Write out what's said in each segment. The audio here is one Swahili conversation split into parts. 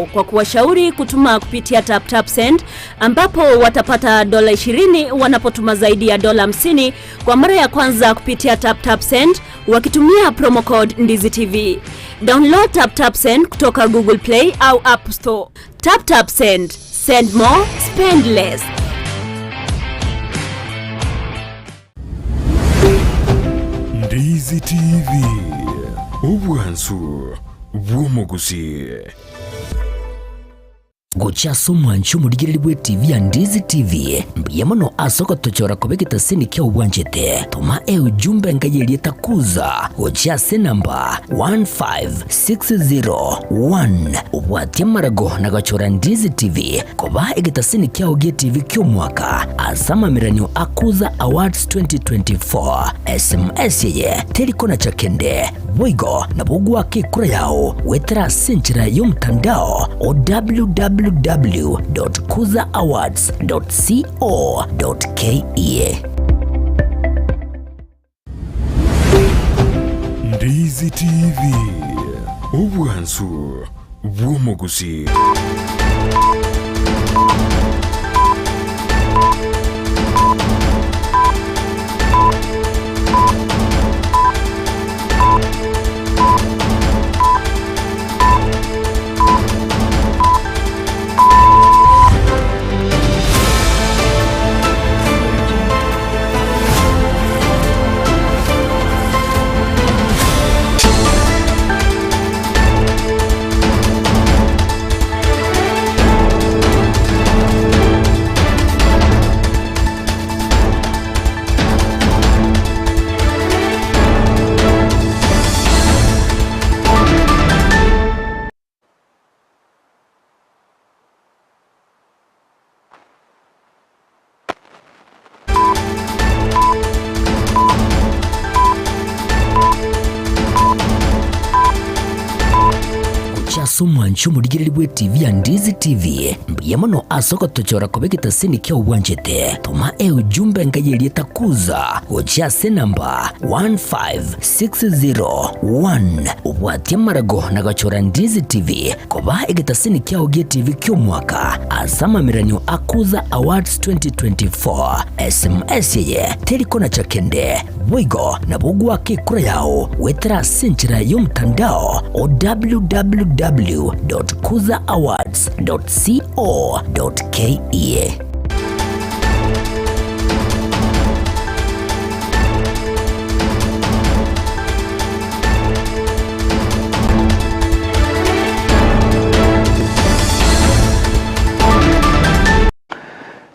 yao kwa kuwashauri kutuma kupitia TapTapSend, ambapo watapata $20 wanapotuma zaidi ya $50 kwa mara ya kwanza kupitia TapTapSend wakitumia promo code Ndizi TV. Download TapTapSend kutoka Google Play au App Store. TapTapSend, send more, spend less. Ndizi TV, ubwansu bw'omuguzi. Gochaso mwancho muligiriri bwe TV ya Ndizi TV mbiyamano asoko tochora kobekita sini kya ubwanjete tuma ujumbe ngayeli takuza gochase namba 15601 ubwatia marago na gachora Ndizi TV koba egita sini kya ugie TV kyo mwaka asama miranyo akuza awards 2024 SMS ye telikona chakende boigo na bugu wake kura yao wetera sinchira yomtandao o www.kuzaawards.co.ke. Ndizi TV, ubwansu bw'omuguzi. Chaso mwancho muligiriri bwe TV ya Ndizi TV mbiyamano asoko tochora kobekita sini kya ubwanjete tuma ujumbe ngayeli takuza gochase namba 15601 ubwatia marago na gachora Ndizi TV koba egita sini kya ugie TV kyo mwaka asama miranyo akuza awards 2024 SMS ye telikona chakende boigo na bugu wake kura yao wetera sinchira yomtandao o www.kuzaawards.co.ke.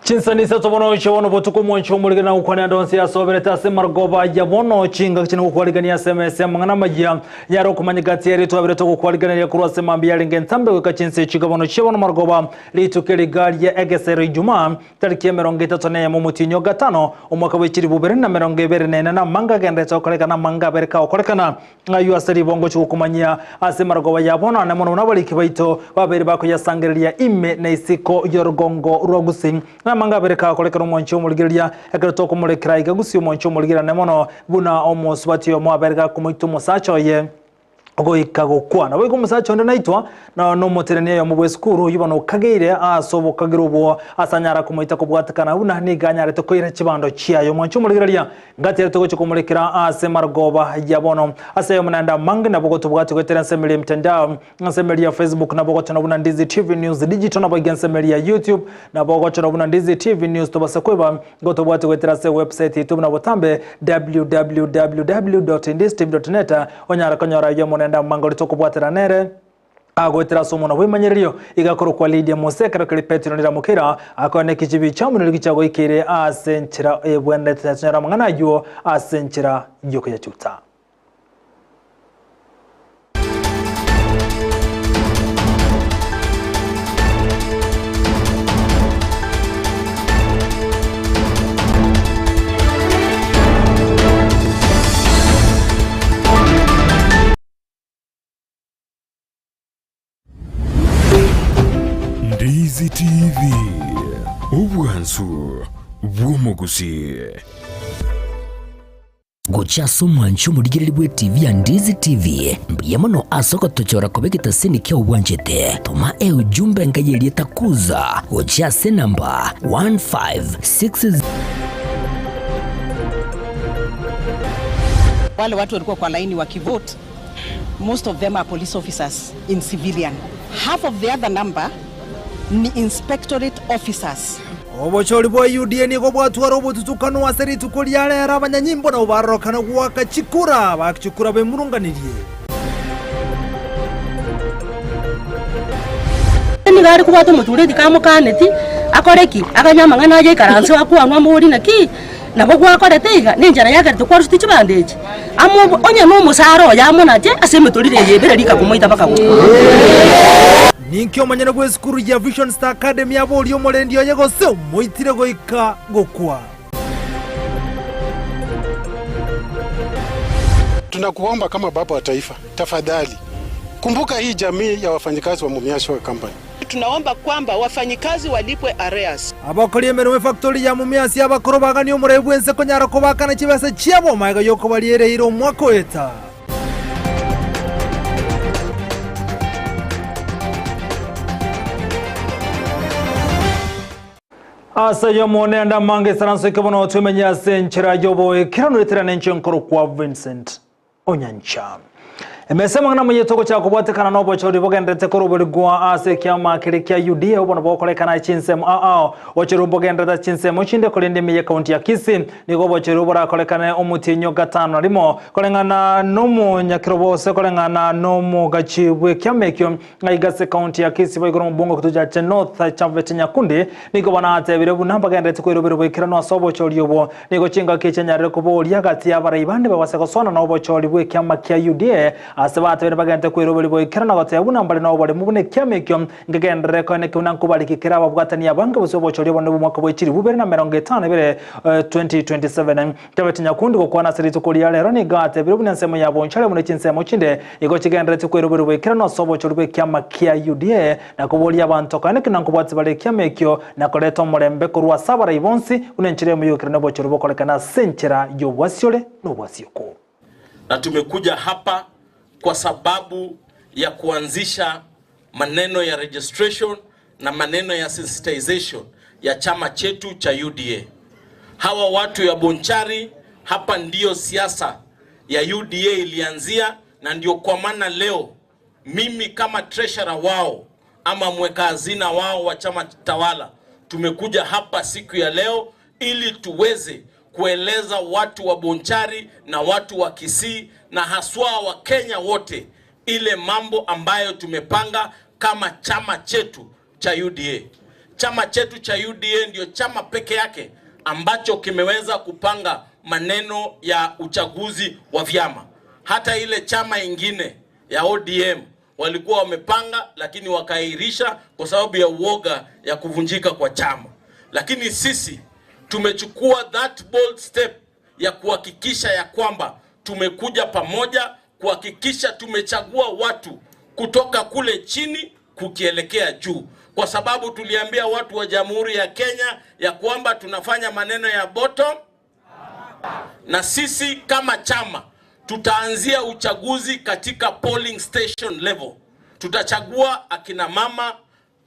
Chinsanisa tobono chobono botuko mwancho muligana ukwana ndonse asobereta se margoba yabono chinga kino kwaligania SMS mangana majia yaro kumanyigati yari to abireto kwaligania kurwa se mambi yalinge ntambe weka chinse chigabono chobono margoba litukeli gali ya egesere juma tariki 30 ya mumutinyo gatano umwaka w'ikiri 2024 na manga gende tokolekana manga bereka okolekana ayu aseri bongo chukumanyia ase margoba yabono na mono nabali kibaito babere bako yasangerelia ime na isiko yorugongo rogusi manga bereka kolekana mwancho muligiria ekereto kumulekira igagusi mwancho muligira nemono buna omoswatio mwa bereka kumuitu musacho ye ogo ikagokwana wego musacho ndo naitwa na no moterania yo mubweskuru yibano kageire asobo kagirubo asanyara kumuita kubwatakana una niganya reto koira chibando chia yo mwancho muligira ngati reto ko kumulekira ase margoba yabono ase yo munanda manga na bogo tubwati ko teransemeli mtandao nsemeli ya Facebook na bogo tuna buna Ndizi TV News digital na bogo nsemeli ya YouTube na bogo tuna buna Ndizi TV News to basakweba go tubwati ko terase website YouTube na botambe www.ndiztv.net onyara kanyora yo nda mangoli toko bwatera nere agwetera somo na wimanyerio igakoro kwa Lydia Moseka kali Petro ndira mukira akone kijibi chamu niligichago ikire asenchira ebwende tsanyara mangana yo asenchira yoko ya chuta. Ndizi TV, ubwansu bw'omuguzi. Gochaso mwancho mudigiriri bwe TV ya Ndizi TV mbiyamono asoko tochora kobekita sini kia uwanjete tuma ujumbe ngayeli takuza gochase namba 156. Wale watu walikuwa kwa laini wakivote, most of them are police officers in civilian. Half of the other number ni inspectorate officers. Obochori bwa UDA ni gobwatwara obututukano wa seritu kulyalera abanyanyimbo na ubarokana gwaka chikura bakchukura bemurunganirie. Ni gari kubata muturedi kamukaneti akoreki akanyama ngana je karanse wakwanwa muri naki nabo gwakorete iga ninjara yagarite kwa ruti chibandeje amo onye no musaro yamona je asemuturire yebere lika kumoita baka Ninkyo manyana gwe skuru ya Vision Star Academy yabo lyo molendio yego se moitire goika gokwa. Tunakuomba kama baba wa taifa, tafadhali kumbuka hii jamii ya wafanyikazi wa Mumias Sugar Company. Tunaomba kwamba wafanyikazi walipwe arrears. Abakoli emerume factory ya Mumias yabakoro bagani omurebu ense konyara kobakana kibasa chiabo maiga yoko baliere iro mwako eta. Asa yomone anda mange saranso ikabono tumenya senchera yobo kirano leterane nchenkoro kwa Vincent Onyancha. Emesema ngana mwenye toko cha kubwatekana nobo chori bogendete koroberigwa ase kyama kya UDA obono bokolekana chinsemo ochero bogendete chinsemo chinde kolende miye county ya Kisii niko bochero bora kolekana omutinyo gatano limo kolengana nomo nyakirobo se kolengana nomo gachibwe kyamekyo ngaigase county ya Kisii boigoro mbongo kutuja cha North Chavete Nyakundi niko bana atebire bunamba gendete koroberigwa ikirano asobo chori obo niko chinga kechanyare kubolia gati abaribande babase kosona nobo chori bwe kyama kya UDA asabate bere bagante kwirobeli boy kirana gote abuna mbale no bale mubune kyamekyo ngegendere ko ne kuna kubaliki kiraba bwatani abanga busobo chori bonne bumwaka bwechiri bubere na 50 bere 2027 Chavete Nyakundi ko kwana siri tukuri ya lero ni gate bere bune nsemo yabo nchale mune chinsemo chinde iko kigendere kwirobeli boy kirana sobo chori bwe kyama kya UDA na kuboli abantu kana kuna kubwatsi bale kyamekyo na koleta omurembe ko rwa sabara ibonsi unenchire mu yukirana bo chori bokolekana senchera yo bwasiole no bwasioko. Na tumekuja hapa kwa sababu ya kuanzisha maneno ya registration na maneno ya sensitization ya chama chetu cha UDA. Hawa watu ya Bonchari, hapa ndio siasa ya UDA ilianzia, na ndio kwa maana leo mimi kama treasurer wao ama mweka hazina wao wa chama tawala tumekuja hapa siku ya leo ili tuweze kueleza watu wa Bonchari na watu wa Kisii na haswa wa Kenya wote ile mambo ambayo tumepanga kama chama chetu cha UDA. Chama chetu cha UDA ndio chama peke yake ambacho kimeweza kupanga maneno ya uchaguzi wa vyama. Hata ile chama ingine ya ODM walikuwa wamepanga lakini wakairisha kwa sababu ya uoga ya kuvunjika kwa chama. Lakini sisi tumechukua that bold step ya kuhakikisha ya kwamba tumekuja pamoja kuhakikisha tumechagua watu kutoka kule chini kukielekea juu, kwa sababu tuliambia watu wa Jamhuri ya Kenya ya kwamba tunafanya maneno ya bottom, na sisi kama chama tutaanzia uchaguzi katika polling station level. Tutachagua akina mama,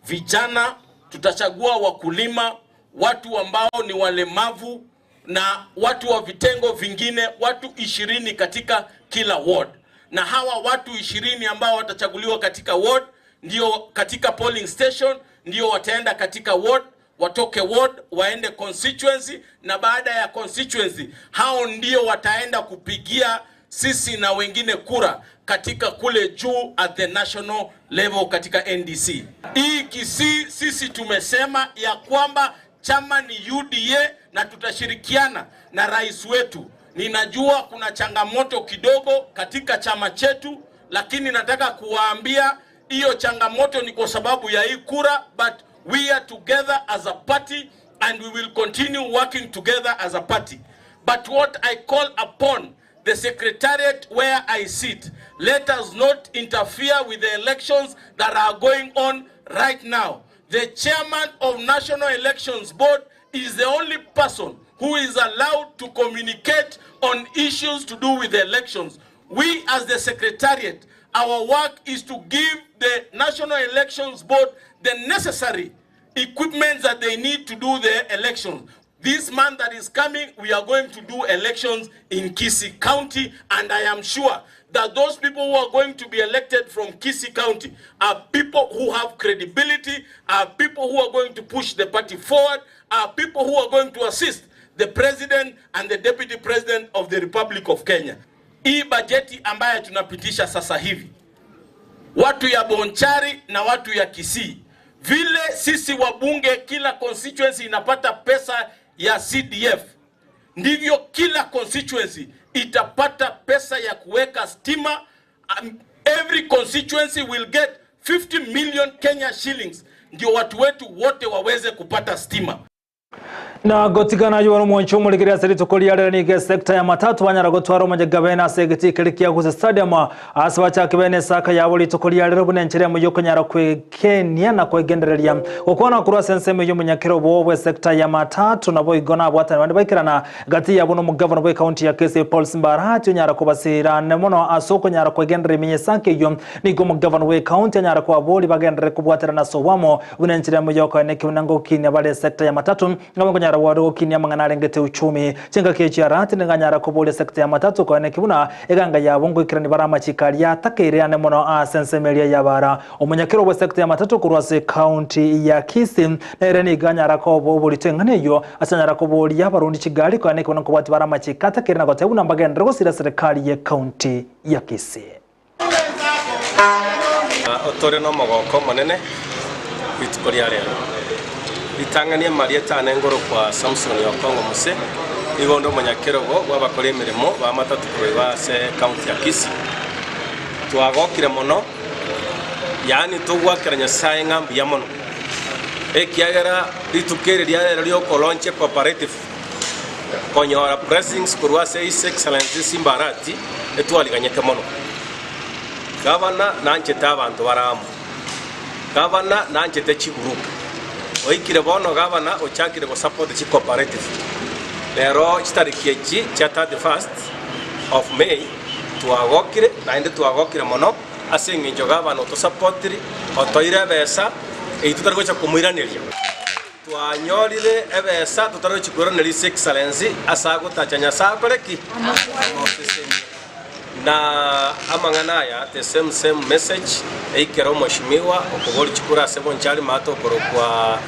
vijana, tutachagua wakulima, watu ambao ni walemavu na watu wa vitengo vingine, watu 20 katika kila ward. Na hawa watu 20 ambao watachaguliwa katika ward ndio katika polling station ndio wataenda katika ward, watoke ward waende constituency, na baada ya constituency hao ndio wataenda kupigia sisi na wengine kura katika kule juu at the national level katika NDC. Hii Kisii sisi tumesema ya kwamba chama ni UDA na tutashirikiana na rais wetu. Ninajua kuna changamoto kidogo katika chama chetu, lakini nataka kuwaambia hiyo changamoto ni kwa sababu ya hii kura, but we are together as a party and we will continue working together as a party. But what I call upon the secretariat where I sit, let us not interfere with the elections that are going on right now. The chairman of National Elections Board is the only person who is allowed to communicate on issues to do with the elections. We as the Secretariat, our work is to give the National Elections Board the necessary equipment that they need to do the elections. This month that is coming, we are going to do elections in Kisii County, and I am sure that those people who are going to be elected from Kisii County are people who have credibility, are people who are going to push the party forward, are people who are going to assist the President and the Deputy President of the Republic of Kenya. Hii bajeti ambayo tunapitisha sasa hivi, watu ya Bonchari na watu ya Kisii, vile sisi wabunge kila constituency inapata pesa ya CDF, ndivyo kila constituency itapata pesa ya kuweka stima. Every constituency will get 50 million Kenya shillings, ndio watu wetu wote waweze kupata stima. Na gotigana yuwa mwancho muligiria seri tukoli nige sekta ya matatu wanyara gotwara umajagabena segiti kilikia kuze stadium aswacha kibene saka ya wali tukoli yarero bunenchere muyoko nyara kwe Kenya na kwe gendereria okwana kurwa senseme yo munyakiro bobwe sekta ya matatu na boigona abwatana bandi bakirana gati ya bono mugavana bwe county ya Kisii Paul Simbarati nyara kubasira ne mono asoko nyara kwe gendere minyesake yo nigo mugavana bwe county nyara kwa boli bagendere kubwatana na sowamo bunenchere muyoko ne kiunango kinya bale sekta ya matatu ngabo nyara wado kinya mangana rengete uchumi chenga kechi arati nganyara kubole sekta ya matatu kwa ne kibuna eganga ya bongo ikirani barama chikali ya takere ane mono sensemelia ya bara umunyakiro wa sekta ya matatu kurwase county ya Kisii nereni ganyara ko bobuli tengane yo asanyara ko boli ya barundi kigali kwa ne kibuna kubati barama chikata kere na gotebuna mbagenda go sira serikali ya county ya Kisii otore no mogoko manene bitukori rero bitangania marieta nengoro kwa Samson Okongo Muse igondo munyakirogo wabakore mirimo ba matatu kuba se county ya Kisii twagokire muno yani tugwakiranya sai ngambi ya muno ekiagera bitukereria rero kolonche cooperative konyora blessings kurwa se His Excellency Simbarati etwaliganyete muno gavana nanchete abantu baramu gavana nanchete chiguruka oikire bono gavana ochakire go support the cooperative lero chitariki echi cha 31st of May tuagokire naende tuagokire mono asinginjo gavana to supportiri otoire besa eitutariko cha kumwiraniria twanyorire ebesa tutariko chikurana His Excellency asagutachanya sakoreki na amangana ya the same message eikero mheshimiwa okogoli chikura sebo nchali mato kwa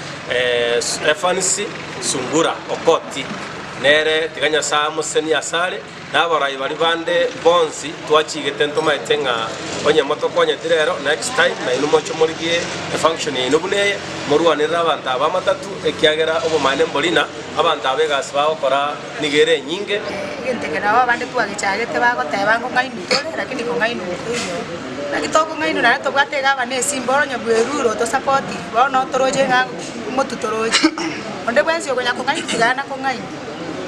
FNC Sungura Okoti nere tiganya saa museni asale nabarai bali bande bonzi twachigete ntoma etenga onye moto konye direro next time na inumo chomoligie function inubune moruanira abantu abamatatu ekiagera obumane mbolina abantu abegas bakora nigere nyinge ngentekera babande twagicagete bagoteba ngo ngainu tole lakini ko ngainu tuyo nakitoko ngainu na tobwatega bane simboro nyabweruro to support bono toroje nga motutoroje onde bwensi okonya ko ngainu tigana ko ngainu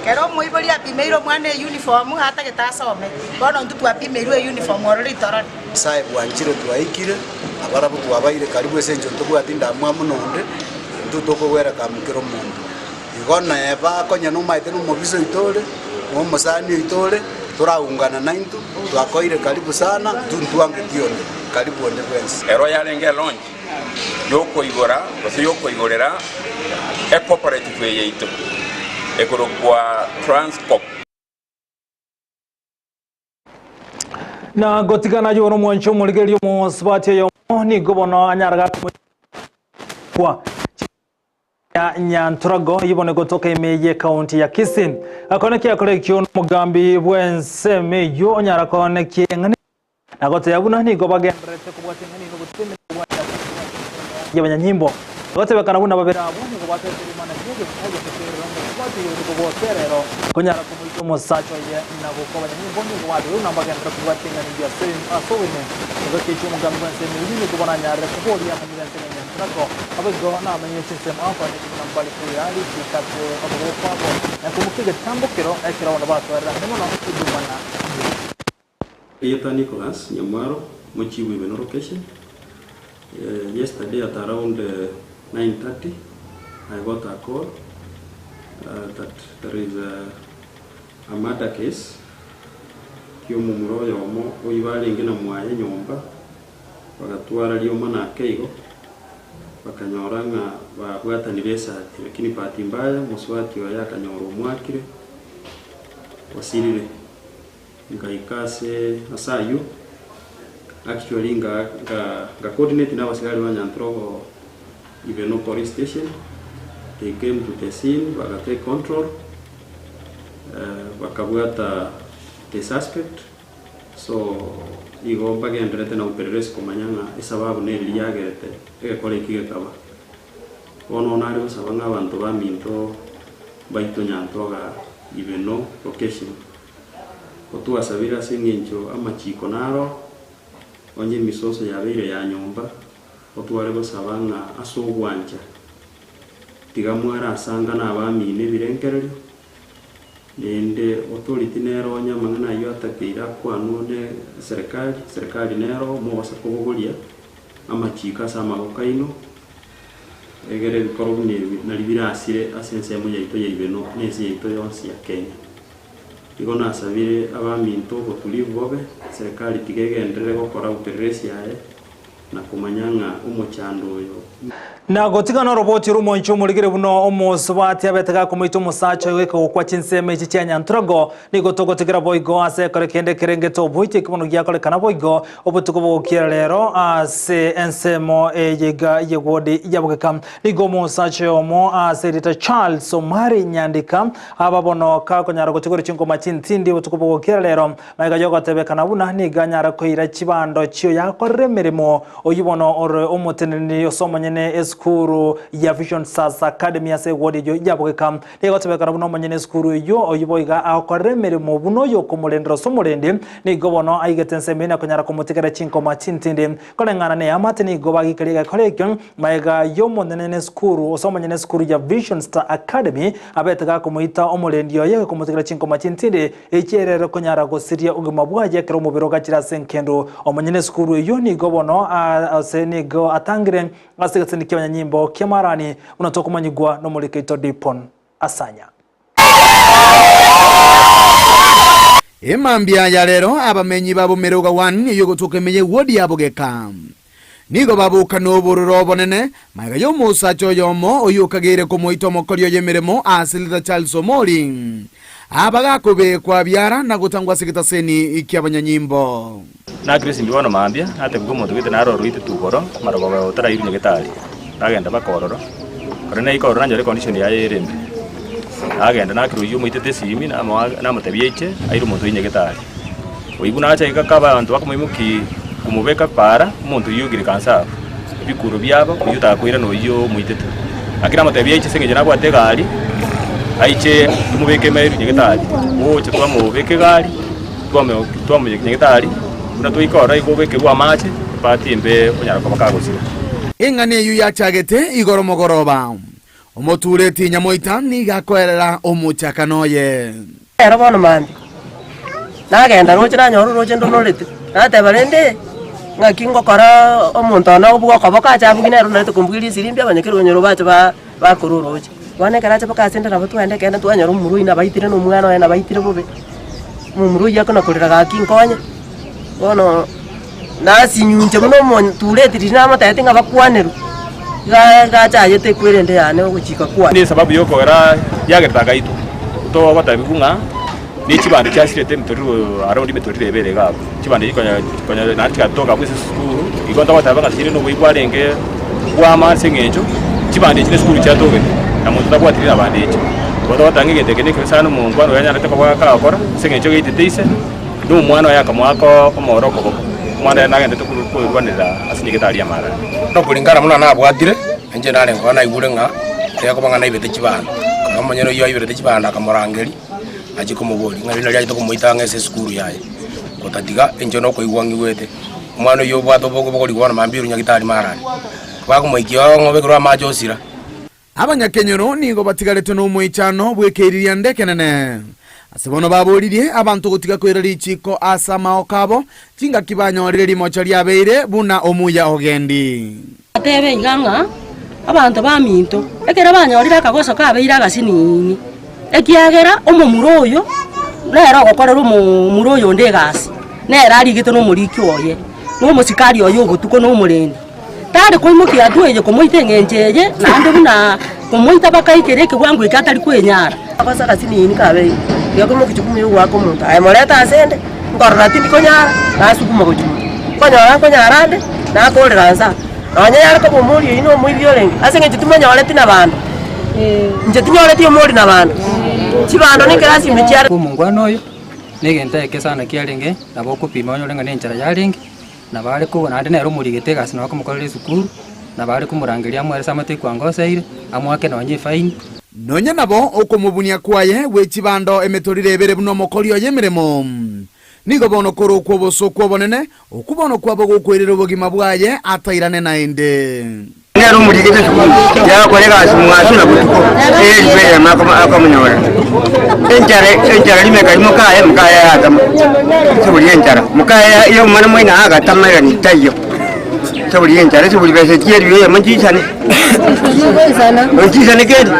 kero muibori apimeiro mwana uniform hata getasome bono ntutu apimeiro uniform orori torani sai bwanchire twaikire abarabu twabaire karibu esenjo tobwatinda mwamunonde ntutoko gwera kamukiro mundu igona eba konya no maite no mobiso itore mo musani itore turaungana na intu twakoire karibu sana tuntuange tione karibu onde bwensi ero yarenge launch yoko igora bose yoko igorera e cooperative yeito ekoro kwa transport na gotigana yoro mwancho muligerio mo swate yo ni gobono anyaraga kwa ya Nyantrago yibone gotoka imeye county ya Kisii akoneki akorekyo mugambi bwense meyo onyara koneki ngani nagote yabuna ni gobagendrete kubwate ngani no guteme yabanya nyimbo gote bekana buna babera abo ni gobate mana yege kaje tekero kubwate yo goboterero konyara kumuito mosacho ye na gokobanya nyimbo ni gobate yo nambagendra kubwate ngani ya sen asowene gote cyo mugambi bwense meyo ni gobana nyara kuboli ya mugense Nyantrago abago na amenye system afa ni nambali kuyali kikate abago kwabo na kumukige tambokero ekira wana bato era nemono kudumana Yeta Nicholas Nyamwaro Mochi Women Location. Yesterday at around 9:30 I got a call that there is a murder case kiomumuro yomo oyibalinge na mwaye nyomba bagatwara lioma na keigo bakanyoranga babwatanire sati lakini bahati mbaya muswati wa yakanyoro mwakire wasirire ngaikase asayu actually nga coordinate na basigari wa Nyantrogo Iveno police station. They came to the scene, take control, bakabwata the suspect. So igo bagendrete na upelelezi kumanyanga isababu neli yagerete egekore kigekaba ono nari basabanga abantu baminto baito Nyantroga Iveno location otuasabira singencho amachiko naro onye misoso yabeire ya nyomba otware basabanga asogwanja tigamwara asanga na abamine birenkerero nende authority nero nyamangana yo atakira kwa none serikali nero mo basakogolia amachika sama kokaino egere bikorobne na libirasire asense mu yaito yibeno nese yaito yonsi ya Kenya igona asabire abaminto botulivu bobe serikali tigegendere gukora upelelezi yae na kumanyanga umuchando yo na gotiga no roboti rumo ncho muligire buno omusubati abetega kumito musacho weko kwa chinseme ichi cha Nyantrogo ni gotogotigira boigo ase kore kende kerengeto boite kimono gya kore kana boigo obutuko bokira lero ase ensemo eyega yegodi yabukeka ni go musacho omo ase Rita Charles Omari Nyandika ababono ka konyara gotigore chinko machintindi obutuko bokira lero maiga yogo tebekana buna ni ganyara koira chibando chiyo yakore mirimo oyibono ore omoteneni osomanyene skuru ya Vision Stars Academy ase wodi jo yabukeka ego tebekana buno manyene skuru yo oyiboiga akore mirimo buno yo komulendro somulende ni gobono aigetense mena konyara komutikera chinko machintindi kolengana ne amate ni gobagi kaliga kolekyo maiga yo monene skuru osomanyene skuru ya Vision Stars Academy abetega komuita omulende yo yego komutikera chinko machintindi echerere konyara gosiria ugima bwaje kero mubiro gachira senkendo omanyene skuru yo ni gobono ase ni go atangire asigetseni kya nyimbo kyamarani unatoka manyigwa no mulikeito Dipon Asanya Emambia ya lero abamenyi babumeruga 1 yo gutukemeye wodi yabugeka nigo babuka no bururo bonene maiga yo musacho yomo oyukagire kumuito mokorio yemeremo asilita Charles Omori abaga kube kwa byara na gutangwa sigitaseni ikyabanyanyimbo na Grace ndiwana mambia ate gumo tugite naro ruite tukoro maroba otara iru nyegetari agenda bakororo korene ikorora njore condition ya yerembe agenda nakiru yumu itete simi na mutebyeche airu muntu nyegetari oibuna acha ikakaba abantu bakomuimuki kumubeka para umuntu yugire kansa bikuru byabo uyuta kwira no yo muitete akira mutebyeche sengeje nako ategali aiche tumubeke meru nyegetari oche twamubeke gali twame nyegetari una tuikora igobeke bwa mache patimbe kunyara kwa makagosira ingane yu yachagete igoro mogoroba omotureti nyamoita ni gakorera omuchakanoye era bono mandi nagenda rochira nyoru roche ndonolete natebarende ngakingo kora omuntu na obugo koboka chabugine runete kumbwiri sirimbi abanyekero nyoro bacho bakororoje wane karacha bakasenda nabo twende kenda twanyoro murui na baitire no mwana na baitire bobe mumurui yakona kolera gakinkonya bono nasi nyunje muno montureti dinama tete ngabakwaneru gacha yete kwerende yane guchika kwa ni sababu yoko era yagertaga itu to batabikunga ni chibande cyasirete mitoriro arondi mitoriro ebere gabo chibande konya natika toka kwese skuru igonda batabanga tire no bwigwarenge kwa manse ngenjo chibande chine skuru cyatoge na muntu tabwatirira bandeje bodo batange tekinike sana mu ngwano yanyara te kwa kakora sengenjo gititeise ndo mwana yakamwako komoroko mwana nagende tukurwanira asinyigitari ya mara no kulingana muna nabwatire enje nare ngwana igurenga yako bangana ibete chibana kamanyero yo ibete chibana kamorangeri aje komubori ngari nari to kumuitanga ese skuru yaye kotatiga enje no koigwangi wete mwana yo bwato boko boko ligwana mambiru nyagitari marani bakumwikio ngobe kurwa majosira abanyakenyero nigo batigarete no muichano bwekeriria ndekenene asibono baburirie abantu gutiga kwirira ichiko asama okabo chinga kibanyorire limocho lyabeire buna omuya ogendi atebe iganga abantu baminto ekera banyorira akagoso kabeira gasinini ekiagera omomuro oyo rero gokorera omomuro oyo ndegasi nera arigite no muriki oye no musikari oyo ogotuko no murendi tare koimukia dueje komoite ngenjeje nande buna komoita bakaikere kigwangu ikatari kwenyara abasa kasini ni kabe yako mo kichukumu yo wako muntu ay moleta asende ngorrati ndikonyara nasukuma gojumu konyara ande nakoleranza anyara ko bomuri ino muri yolengi asenge chitumanya waleti na bantu nje tinyoleti omuri na bantu chibando ni klasi michara kumungwano oyo negenta ekesana kialenge nabo kupima onyolenga nenchara yalengi nabale kubona ande nero murigete gasi nako mukorere sukuru nabale kumurangiria mwere samate kwangoseire amwake nonye fine nonya nabo okumubunia kwaye wechibando emetorire ebere buno mokorio yemiremo nigo bono koro kwoboso kwobonene okubono kwabo gukwerera obogima bwaye atairane nainde nero murigete sukuru ya kolega simwasu na butuko bere makamunyora enjara limeka mukaya mukaya atama sebuli enjara mukaya iyo mwana mwina agatamira ni tayo sebuli enjara sebuli bese tieri yo manjisane manjisane kedi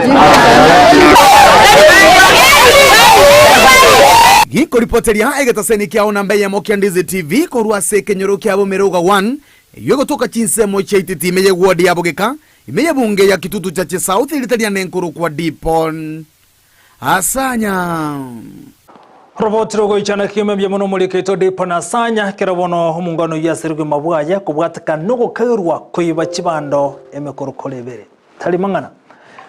giko ripoteria egetaseni kia onambe ya Mokia Ndizi TV korwa seke nyoro kia bomeroga 1 yogo toka chinsemo cha ititi imeye wodi ya bogeka imeye bunge ya kitutu cha South ilitalia nenkuru kwa Dipon asanya Roboti rogo ichana kime bya muno muri keto Dipon asanya kirabono umungano ya serugwe mabwaya kubwataka nugo kairwa kuiba chibando emekorukolebere tali mangana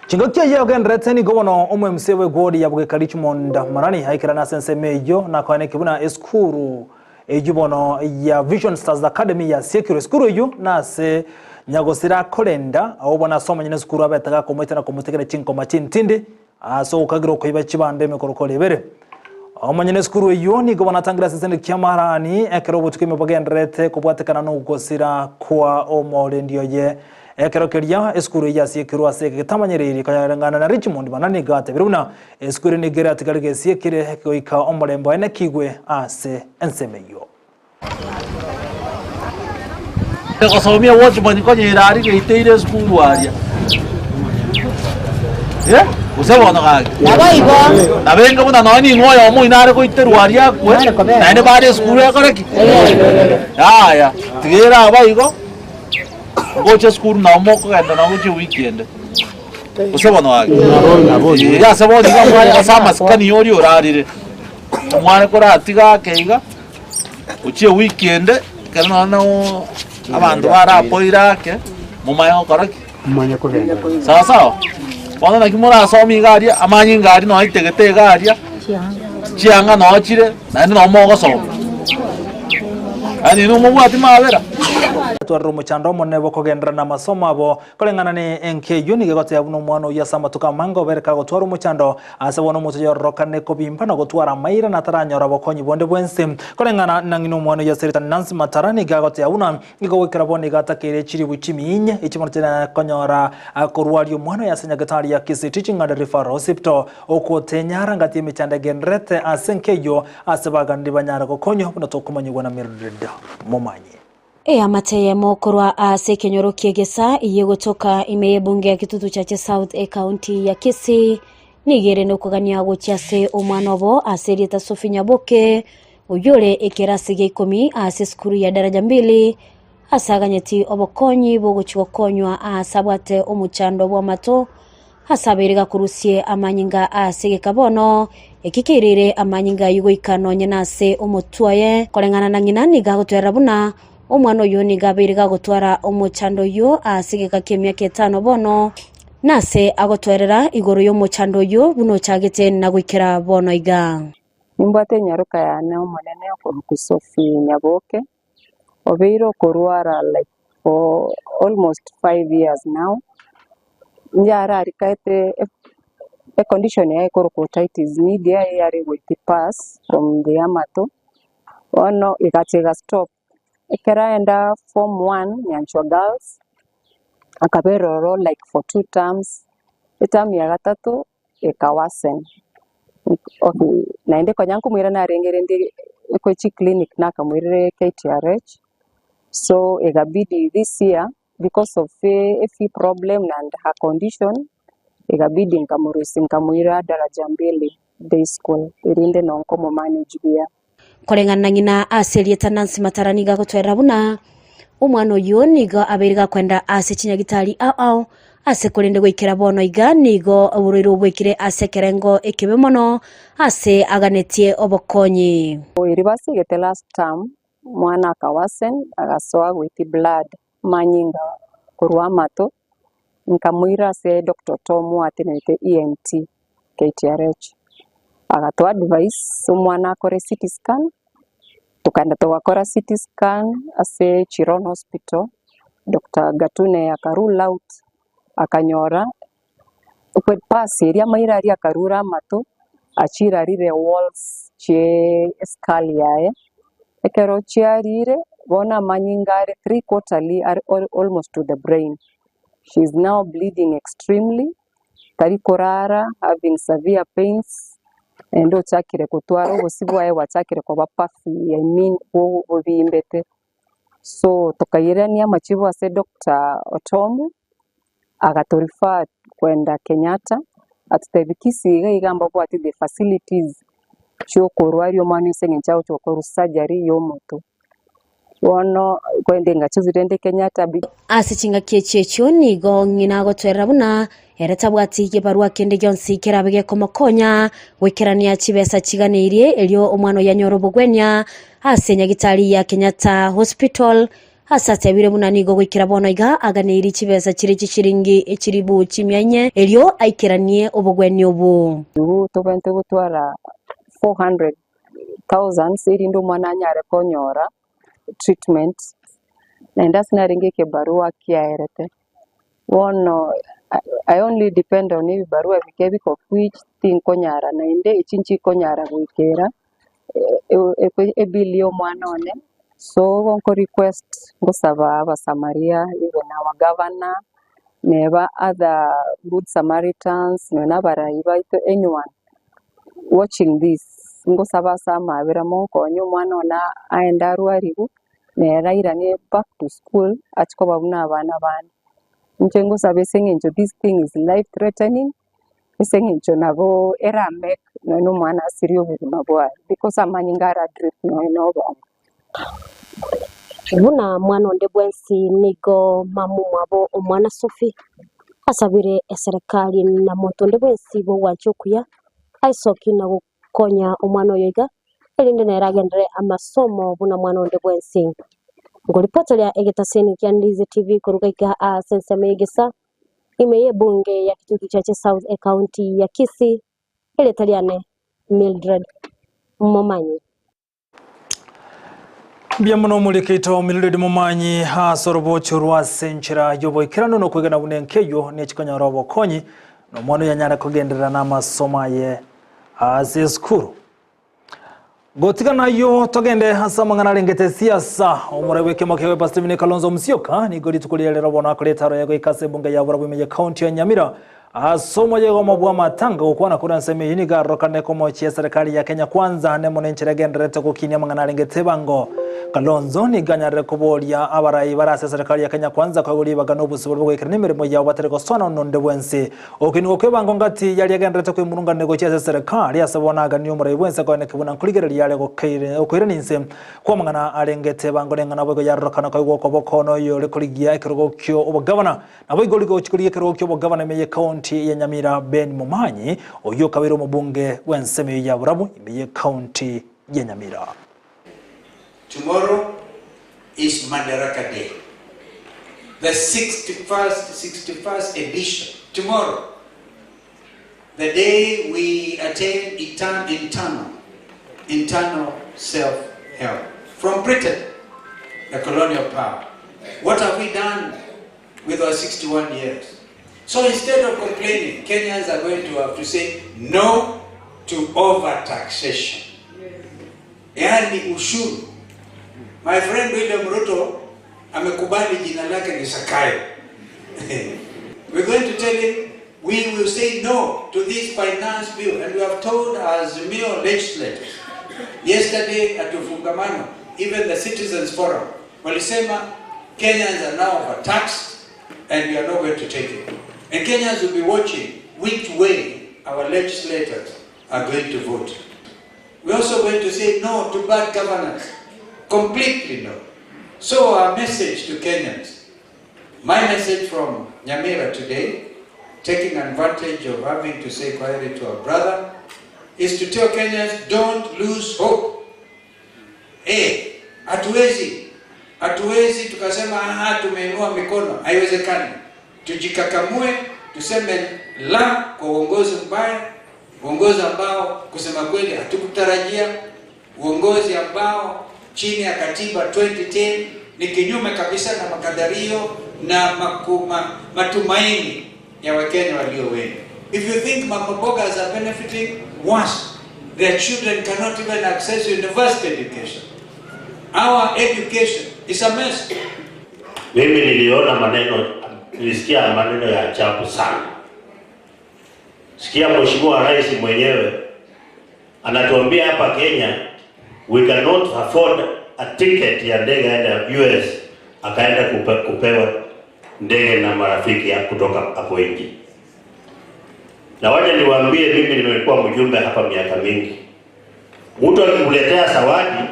Chingokia yeo genreteni gobono umwe msewe gwodi ya bugeka Richmond marani haikira na sense mejo na kwa nekibuna eskuru ejubono ya Vision Stars Academy ya Sekiro eskuru yu na se nyagosira kolenda awobona soma nyine eskuru abetaga komwete na komutegere chinko machintindi so ukagiro kuiba chibande mekorukolebere Omanyene eskuru yu ni gobona tangira sesende kiamarani ekero butukime bagendrete kubwatekana no gosira kwa omolendio ye ekero keria eskuru ya Sekiro aseke tamanyereri kayarangana na Richmond banani gate biruna eskuru ni gera tigarige Sekire koika omorembo ene kigwe ase ensemeyo Ekosomia wote mwanikonya ari geiteire eskuru aria usebona gake nabaibo nabenga buna nani ngoyo mu inare ko iteru aria kwe nane bare eskuru yakoreki ya tigera abaigo gocha skuru na moko ganda na gocha weekend usebona wage ya saboni ga mwana kasama skani yori orarire mwana ko ratiga keiga uchi weekend kana na abandu barapoira ke mumayo koraki mumanya ko benda sawa wana na kimura somi gari amanyi ngari no itegete gari chianga no chire na no mogo so ani no mubwati mabera twarro muchando monebo kogendra na masomo abo kolengana ne NKU ni gote abuno mwana ya samatuka mango bereka gotwaro muchando ase wono muto yorokane ko bimpa no gotwara maira na taranyora bokonyi bonde bwense kolengana nangino mwana ya serita Nancy Matarani gagote abuna igo wekera boni gatakire chiri buchimi inye ichimortena konyora akorwario mwana ya senyagatari ya Kisi Teaching and Referral Hospital okotenyara ngati michande genrete ase NKU ase bagandi banyara gokonyo buno tokumanyigwa na mirrida momanyi amateye mokorwa ase kenyoro kiegesa iye gotoka imeye bunge ya kitutu cha South County ya Kisii nigere no kugania gochiase omwanobo ase Rita Sophie Nyaboke uyore ekerasi ge 10 ase skuru ya daraja 2 asaganyeti obokonyi bogochwa konywa asabwate omuchando bwa mato hasabiriga kurusie amanyinga ase kabono ekikirire amanyinga yugoikano nyenase omotwaye kolengana na nginani gagotwera buna omwana oyo ni gabiriga gotwara omuchando yo asigeka kemya ketano bono nase agotwerera igoro yo muchando yo buno chagete na gwikira bono iga nimbate nyaruka yana omonene ku Sophie Nyaboke obeiro korwara like for almost 5 years now njara rikaete a condition ya ecorocotitis media yari with pass from the amato ono ikatega stop ikaraenda form 1 Nyanchwa Girls akaberoro like for 2 terms term ya gatatu ikawasen okay naende konyanku mwira na rengere ndi ekochi clinic na kamwire KTRH so igabidi this year because of a problem and her condition ikabidi nikamuira daraja mbili day school irinde nonko mu manage bia Korengana ngina aselieta Nancy Mataraniga gutwera buna umwana uyu nigo abiriga kwenda ase chinyagitari ao ase kurinde gwikira bono iga nigo uburiro bwikire ase kerengo ekibe mono ase aganetie obokonyi iribasi gete last term mwana akawasen agasoa with blood manyinga kurwa mato nkamuira ase Dr. Tomu atinete ENT KTRH agatoa advice umwana akore CT scan tukanda twakora CT scan ase Chiron Hospital Dr. Gatune akarule out akanyora ukwe pasi ria maira ria karura mato achira rire walls che skull yae ekero chiarire bona manyingare 3/4 are almost to the brain. She is now bleeding extremely tari korara having severe pains endo chakire kutwaro bosibwaye wachakire kwa bapafi I mean obimbete so tukayirania machibu ase Dr. Otomu agatorifa kwenda Kenyatta atutebikisi igamba kwa the facilities cyo korwario mani senge chao cyo koru surgery yo moto wono kwende ngachizirende Kenyatta asichinga kiechecho nigo ngina gotwera buna eretabwati kibarua kende gyonsi kirabege komokonya wikirania chibesa chiganirie elio omwana yanyoro bugwenya asenya gitari ya Kenyatta Hospital asate bire buna nigo gwikira bono iga aganiri chibesa chiri chichiringi echiribu chimyanye elio aikiranie obugwenyo obu tubente gutwara 400,000 siri ndo mwana nyare konyora treatment naenda sinaringe ke barua kiaerete wono I only depend on you barua bikebi ko which thing konyara naende ichinchi konyara gwikera ebilio mwana one so gonko request ngosaba abasamaria even our governor never other good Samaritans nona barayiba ito anyone watching this ngosaba sama abira monko nyo mwana ona aenda ruaribu nerairanie back to school achiko babuna abana bana njengo sabe sengenjo this thing is life threatening sengenjo nabo era make no mwana sirio buzima bwa because amanyingara drip no ba buna mwana onde bwensi nigo mamu mwabo omwana Sophie asabire eserikali na moto onde bwensi bo wanchokuya aisoki na gukonya omwana oyiga elinde neragendere amasomo buna mwana onde bwensi ngoripota ya egetaseni kya Ndizi TV kurugaika senseme egesa imeye bunge ya kitutu cha South County ya Kisii ile taliane Mildred Momanyi Bia muno mulikito Mildred Momanyi ha sorobo churwa senchira yobo ikirano no kwegana bunenkeyo ne chikonya robo konyi no mwana yanyara kugendera na masoma ye ase skuru Gotikana yo togende hasa mangana lengete siasa omurabweke makewe Pastor Kalonzo Musyoka ni gori tukuliyelera bona kuletaro yego ikase bunga ya burabu meje county ya Nyamira asomo yego mabwa matanga ukwana kura nseme yini garokane komo chia serikali ya Kenya kwanza ne monenchire genderete kukinya mangana lengete bango Kalonzo ni ganya rekobolia abarai barase serikali ya Kenya kwanza kwa goli bagano busubwo gwekera nimirimo ya batereko sona nonde bwense okini okwebango ngati yali yagenderete kwimurunga negochia serikali asabona niyo murai bwense kwa ne kibuna kuligereri yale gokeire okwire ninse kwa mangana alengete bango nengana bwo yarokana kwa goko bokono yo lekoligia ikirgo kyo obagavana nabo igoli go chikoliye kirgo kyo obagavana meye county ya Nyamira Ben Momanyi oyo kabiro mubunge bwense meye ya burabu meye county ya Nyamira. Tomorrow is Madaraka Day, the 61st edition. Tomorrow, the day we attain internal self-help from Britain, the colonial power. What have we done with our 61 years? So instead of complaining, Kenyans are going to have to say no to over-taxation. Yani ushuru. My friend William Ruto amekubali jina lake ni Sakayo. We're going to tell him we will say no to this finance bill, and we have told as mere legislators yesterday at Ufungamano, even the Citizens Forum, walisema Kenyans are now overtaxed and we are not going to take it. And Kenyans will be watching which way our legislators are going to vote. We're also going to say no to bad governance. Completely no. So our message to Kenyans, my message from Nyamira today, taking advantage of having to say kwaheri to our brother, is to tell Kenyans, don't lose hope. Hatuwezi tukasema tumeinua mikono, haiwezekani. Tujikakamue, tuseme la kwa uongozi mbaya, uongozi ambao kusema kweli hatukutarajia, uongozi ambao chini ya katiba 2010 ni kinyume kabisa na makadhario na matumaini ya Wakenya walio wengi. If you think mama mbogas are benefiting, worse, their children cannot even access university education. Our education is a mess. Mimi nilisikia maneno ya ajabu sana. Sikia Mheshimiwa Rais mwenyewe anatuambia hapa Kenya we cannot afford a ticket ya ndege ya US akaenda kupewa ndege na marafiki ya kutoka hapo nje. Na waje niwaambie, mimi nimekuwa mjumbe hapa miaka mingi. Mtu akikuletea zawadi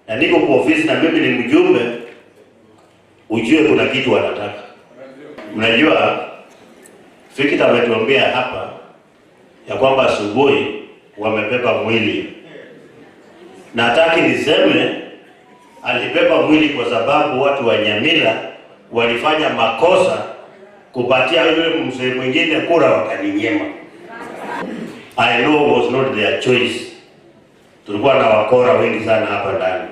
na niko kwa ofisi na mimi ni mjumbe, ujue kuna kitu wanataka. Mnajua Fikita ametuambia hapa ya kwamba asubuhi wamebeba mwili. Na hataki niseme alibeba mwili kwa sababu watu wa Nyamira walifanya makosa kupatia yule mzee mwingine kura wakaninyema. I know was not their choice. Tulikuwa na wakora wengi sana hapa ndani.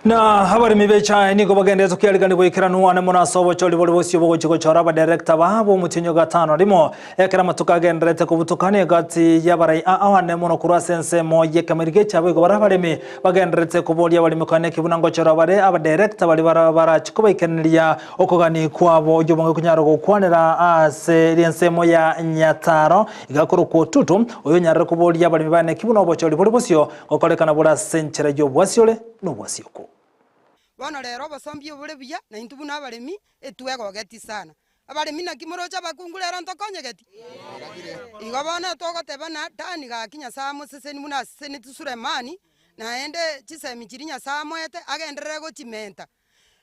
Na habari mibecha niko bagende tukialigani boikiranu ane munasobo choli boli bosio bogo chiko chora ba director babo mutinyo gatano rimo ekera matuka gendrete kubutukane gati yabarai awane muno kurasense moye kamirige chabo go barabareme bagendrete kubolia bali mukane kibunango chora bare aba director bali bara chikuba ikenria okogani kwabo jobongo kunyaro go kwanera ase riensemo ya Nyataro igakuru ko tutu oyo nyarre kubolia bali bane kibuno bocholi boli bosio okolekana bora senchera jo bwasiole no bwasioko. Bono rero basombi obure buya na intubu nabaremi etwego geti sana abaremi na kimorocha bakungulera ntokonye geti igo bono togoteba na tani ga kinya samo seseni muna seseni tusuremani na ende chisemi chirinya samo ete agenderere gochimenta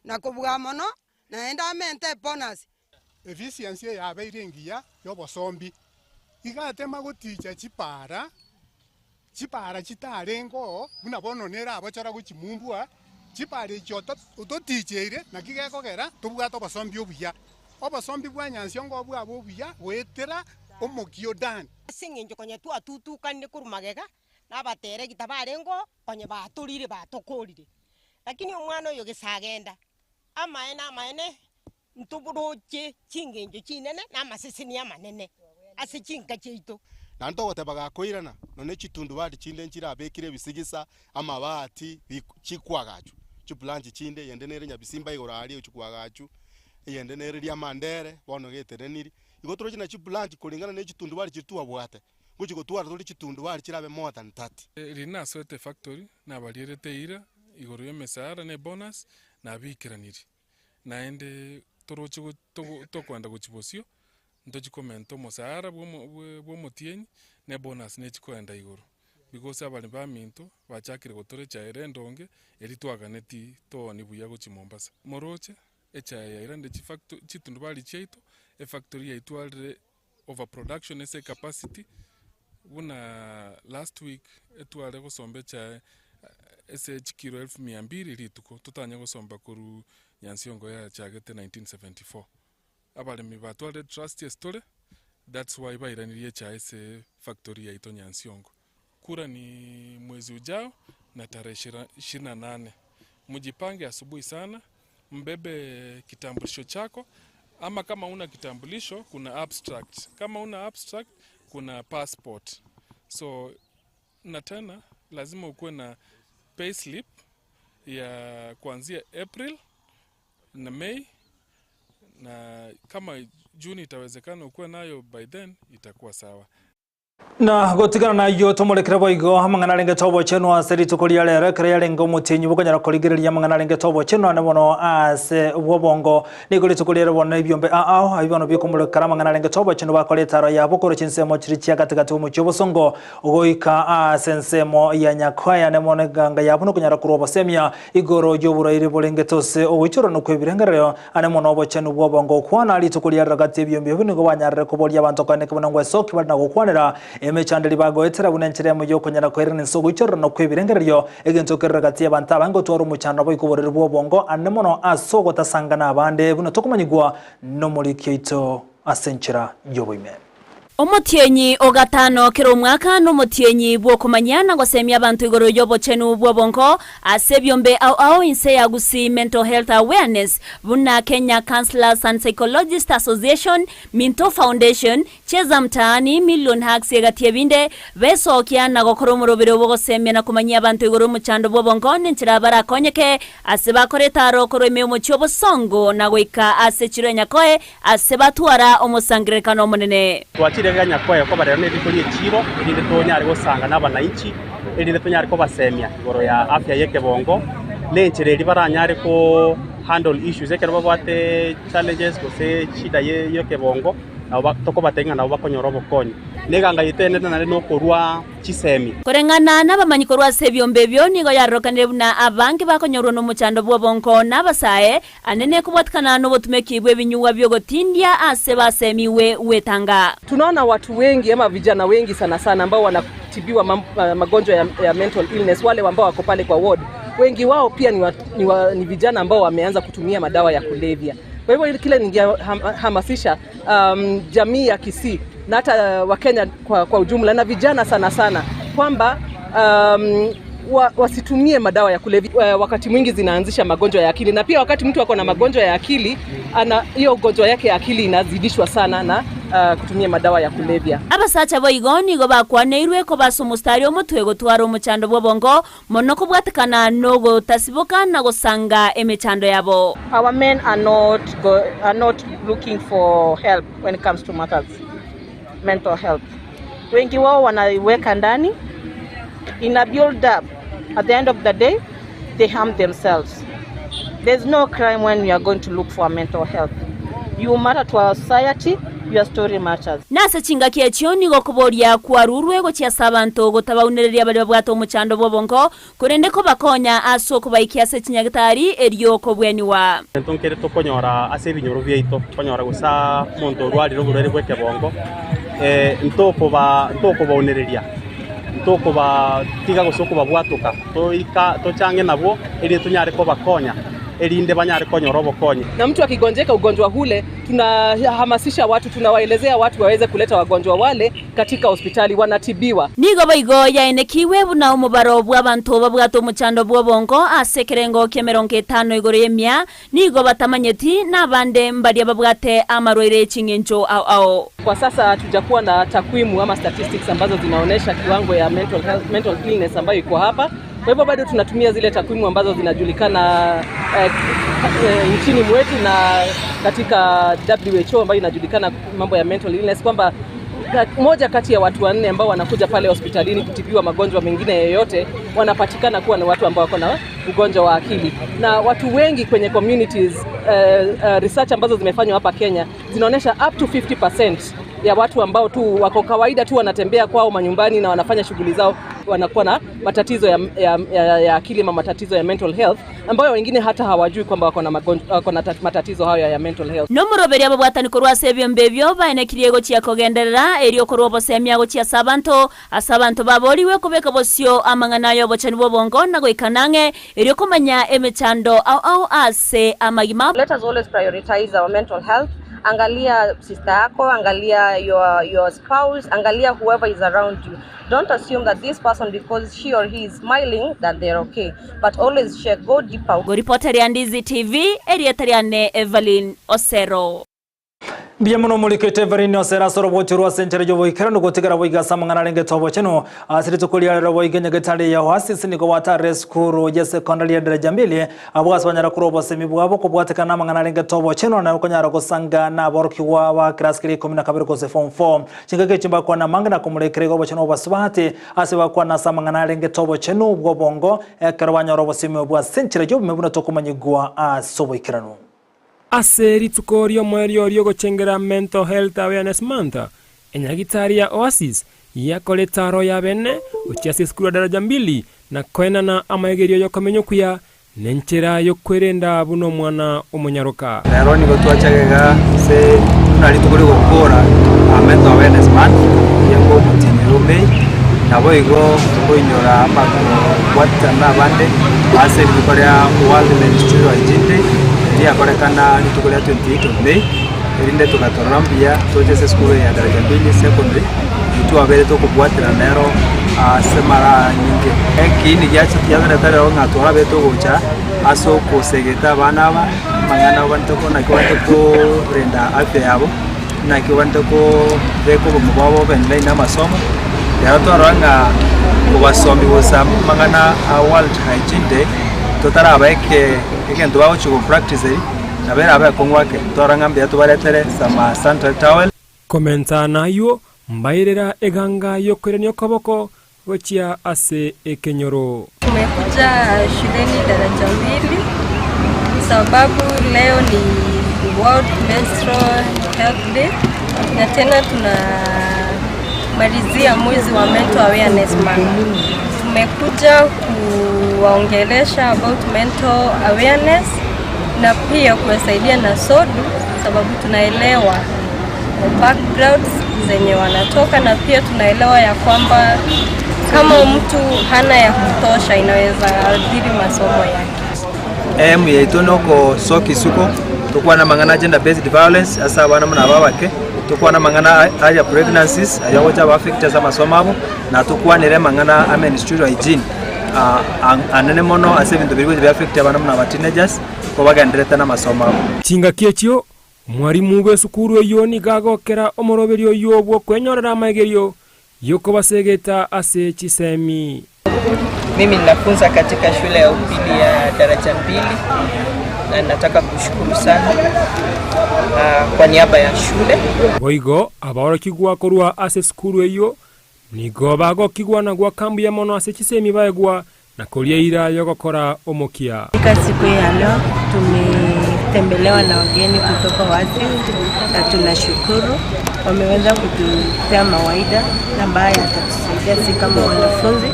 na kobuga mono na ende amente bonus efficiency ya bairengiya yo bosombi igatema goticha chipara chitarengo muna bono nera abochora gochimumbua chipare choto utoticheire na kigekogera tubwato basombi obuya obasombi bwa Nyansiongo bwabo obuya wetera omokio dan singinjo konye tu atutukane kurumagega nabatere gitabarengo konye baturire batokorire lakini omwana oyo gisagenda amaene ntuburoche chingenjo chinene na masesini amanene ase chinka cheito nanto gotebaga koirana none chitundu badi chinde nchira bekire bisigisa amabati chikwagachu chiplanchi chinde yende nere nyabisimba igorari uchukwagachu yende nere ria mandere bono getereniri igotoro china chiplanchi kulingana ne chitundu badi chitwa bwate guchi gotwara tuli chitundu badi chirabe more than 30 rina swete factory na balirete ira igoro yemesara ne bonus na bikiraniri naende toroche to kwanda gochibosio ntochikomento mosara bwo motieni ne bonus ne chikwenda igoro because abali ba minto bachakire gotore chaire ndonge eri twaganeti toni buya gochi Mombasa moroche echaya irande chitundu bali cheito e factory ya itwalre overproduction ese capacity buna last week etwale gosombe cha ese chikiro 1200 rituko tutanya gosomba kuru Nyansiongo ya chagete 1974 abalimi batwale trust story that's why bairanirie cha ese factory ya ito Nyansiongo. Kura ni mwezi ujao na tarehe 28. Mjipange asubuhi sana, mbebe kitambulisho chako, ama kama una kitambulisho kuna abstract, kama una abstract kuna passport. So na tena lazima ukuwe na payslip ya kuanzia April na May, na kama Juni itawezekana ukuwe nayo by then itakuwa sawa. Na gotigana na yo tumulekera boigo hamangana renge tobo cheno aseri tukoria rere kare rengo mutinyi bukanyara koligereria mangana renge tobo cheno ane bono ase wobongo nigoli tukoria bona ibyombe abibono byokumulekera mangana renge tobo cheno bakoleta ro yabo koro chinsemo chirichia katikati mu cyobosongo ugoika asensemo ya nyakwaya ne mone ganga yabo no kunyara kurobo semia igoro yoburaire bolenge tose owichoro no kwebirengerero ane mono obo cheno wobongo kwana ali tukoria ragati ibyombe binigo banyarre kubolia abantu kane kubona ngwe soki bana gukwanira emechandeli bagoetera bunenchire mu yokonyara kwerera nsogo ichoro no kwebirengeryo egento keragati abantu abango twaro mu cyanda boikuborera bwobongo anemono asogo tasangana abande buno tokumanyigwa no muri kito asenchira yoboime Omutienyi ogatano kero mwaka no mutienyi bwo kumanyana ngosemya abantu igoro yobo chenu bwo bongo asebyombe au inse ya gusi mental health awareness buna Kenya Counselors and Psychologists Association Minto Foundation cheza mtaani million hacks yegatiebinde beso kiana gokoro murobero bwo gosemya na kumanya abantu igoro mu cyando bwo bongo nchira barakonyeke aseba koretaro korome mu cyobo songo na goika asechirenya koe asebatwara omusangrekano munene Reganya kwa ko barero n'ibikuri kiro irinde tonyare gusanga n'abanaichi irinde tonyare ko basemya goro ya afya yeke bongo nenchereri baranyare ko handle issues ekero babate challenges ko se shida yeke bongo aba toko batenga na bakonyoro bokonyi neganga yitene nane no korwa chisemi korengana n'abamanyi korwa sebyombe byo nigo yarokanire buna abangi bakonyorwa no muchando bwo bonko n'abasaye anene kubwatikana no botumekibwe binyuwa byo gotindia ase basemiwe wetanga. Tunaona watu wengi ama vijana wengi sana sana ambao wanatibiwa magonjwa ya mental illness, wale ambao wako pale kwa ward wengi wao pia ni vijana ambao wameanza kutumia madawa ya kulevya. Kwa hivyo kile ningehamasisha jamii ya Kisii na hata Wakenya kwa ujumla na vijana sana sana kwamba wasitumie madawa ya kulevya. Wakati mwingi zinaanzisha magonjwa ya akili, na pia wakati mtu ako na magonjwa ya akili hiyo ugonjwa yake ya akili inazidishwa sana na kutumia madawa ya kulevya. Abasacha boigoni go bakwaneirwe ko basumustari omutwe gotwara omuchando bwo bongo mono kubwatikana no gotasiboka na gosanga emechando yabo. Our men are not looking for help when it comes to matters mental health. Wengi wao wanaiweka ndani in a build up. At the end of the day they harm themselves. There's no crime when we are going to look for mental health. You matter to our society. Your story matters. Nasa chinga kiechio nigo kuboria kwarurwe go chia sabanto gotabaunereria bali babwato muchando bobongo kurende ko bakonya aso kubaikia se chinyagitari erio ko bweniwa. Ntonkere to konyora ase binyoro byeito konyora gusa muntu rwali rugurere bweke bongo ntoko baunereria ntoko ba tiga gusoko babwatuka to change nabo eri tunyare ko bakonya elinde banyare konyoro bokonye. Na mtu akigonjeka ugonjwa hule tunahamasisha watu, tunawaelezea watu waweze kuleta wagonjwa wale katika hospitali wanatibiwa. Nigo baigo yaenekiwe buna umubaro bw'abantu babwato muchando bwo bongo asekerengo kemeronke 5 igoro yemya nigo batamanyeti nabande mbali babwate amarwere chingencho au. Kwa sasa hatujakuwa na takwimu ama statistics ambazo zinaonesha kiwango ya mental illness ambayo iko hapa. Kwa hivyo bado tunatumia zile takwimu ambazo zinajulikana nchini mwetu na katika WHO ambayo inajulikana mambo ya mental illness, kwamba moja kati ya watu 4 ambao wanakuja pale hospitalini kutibiwa magonjwa mengine yoyote wanapatikana kuwa na watu ambao wako na ugonjwa wa akili. Na watu wengi kwenye communities, research ambazo zimefanywa hapa Kenya zinaonyesha up to 50% ya watu ambao tu wako kawaida tu wanatembea kwao manyumbani na wanafanya shughuli zao wanakuwa na matatizo ya akili ama matatizo ya mental health, ambayo wengine hata hawajui kwamba wako na magonjwa, wako na matatizo hayo ya mental health. No muroberi abo bwatani korwa sebyombe baenekiriye go chia kogenderera erio korwa bosemya go chia asabanto baboriwe kubeka bosio amangana yo bochani bobongo na goikanange erio komanya emechando au ase amagima. Let us always prioritize our mental health. Angalia sister yako, angalia your spouse, angalia whoever is around you. Don't assume that this person, because she or he is smiling, that they're okay. But always check, go deeper. Go reporter ya Ndizi TV, Erietariane Evelyn Osero. Biamuno mulikete varini osera soro bochuru asentere jobo ikarano gotigara boiga samangana renge tobo cheno asiri tukulia robo igenya getali ya oasis niko watare skuru ya secondary ya daraja mbili abwas banyara kurobo semibu abo kubwatekana mangana renge tobo cheno na ukonyara gosanga na borkiwa wa kraskiri 12 kose form 4 chingake chimba kwa na mangana kumulekere gobo cheno basubati asiba kwa na samangana renge tobo cheno ubwo bongo karwanya robo semibu asentere jobo mebuna tokumanyigwa asobo ikarano Aseri tukorio mwerio rio gochengera mental health awareness month enyagitari ya Oasis yakoleta ro ya bene uchiasi skuru daraja mbili na kwena na amagerio yokomenyo kuya nenchera yokwerenda buno mwana omunyaroka rero nigo twachagega se tunari tukuri gukora mental awareness month yango mutinirumbe nabo igo kuinyora amakuru watana bande aseri dukoria world menstrual hygiene ya korekana nitukolea 28 May irinde tukatorambia tujese skuru ya daraja mbili secondary mtu abere to kubwatira nero semara nyingi ekini gyacho kyabera tarero ngatora beto gocha aso kusegeta bana ba mangana bantu ko nakwante ko renda afya yabo nakwante ko beko mubabo benle na masomo ya toranga kubasombi bosam mangana world hygiene day totara abeke egento bawo chugo practice na bera abakongwake torangambia tubaretere sama central towel komenta nayo mbairera eganga yokerenyo kaboko gochia ase ekenyoro. Tumekuja shuleni daraja mbili sababu leo ni World Menstrual Health Day na tena tunamalizia mwezi wa mental awareness month. Tumekuja kuwaongelesha about mental awareness na pia kuwasaidia na sodu sababu tunaelewa backgrounds zenye wanatoka na pia tunaelewa ya kwamba kama mtu hana ya kutosha inaweza adhiri masomo yake. Yaitonoko soki suko tukua na mangana gender based violence asa bana muna babake tukua na mangana aya pregnancies ayawoja ba affect za masomo abo na tukua nire mangana menstrual hygiene anene mono ase bintu biri bya affect abana muna teenagers ko bagandireta na masomo abo chinga kiechio mwarimu we sukuru eyo ni gagokera omoroberio yobwo kwenyorera amagerio yoko basegeta ase chisemi. Mimi ninafunza katika shule ya upili ya daraja mbili na nataka kushukuru sana kwa niaba ya shule. Boigo abara kigwa korwa ase skuru eyo nigo bago kigwa na gwa kambu ya mono ase chisemi baegwa na kolia ira yogokora omokia. Katika siku ya leo tumetembelewa na wageni kutoka Oasis na tunashukuru wameweza kutupea mawaida ambayo yatatusaidia sisi kama wanafunzi.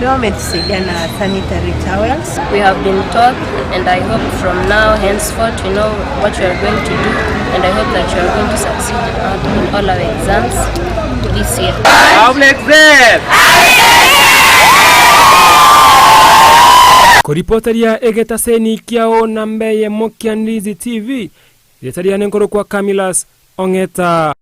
Leo wametusaidia na sanitary towels. We have been taught and I hope from now henceforth we know what we are going to do and I hope that you are going to succeed in all our exams this year. Koripotaria egeta seni kiao nambeye Mokiandizi TV. Yetaria nenkoro kwa Kamilas Ongeta.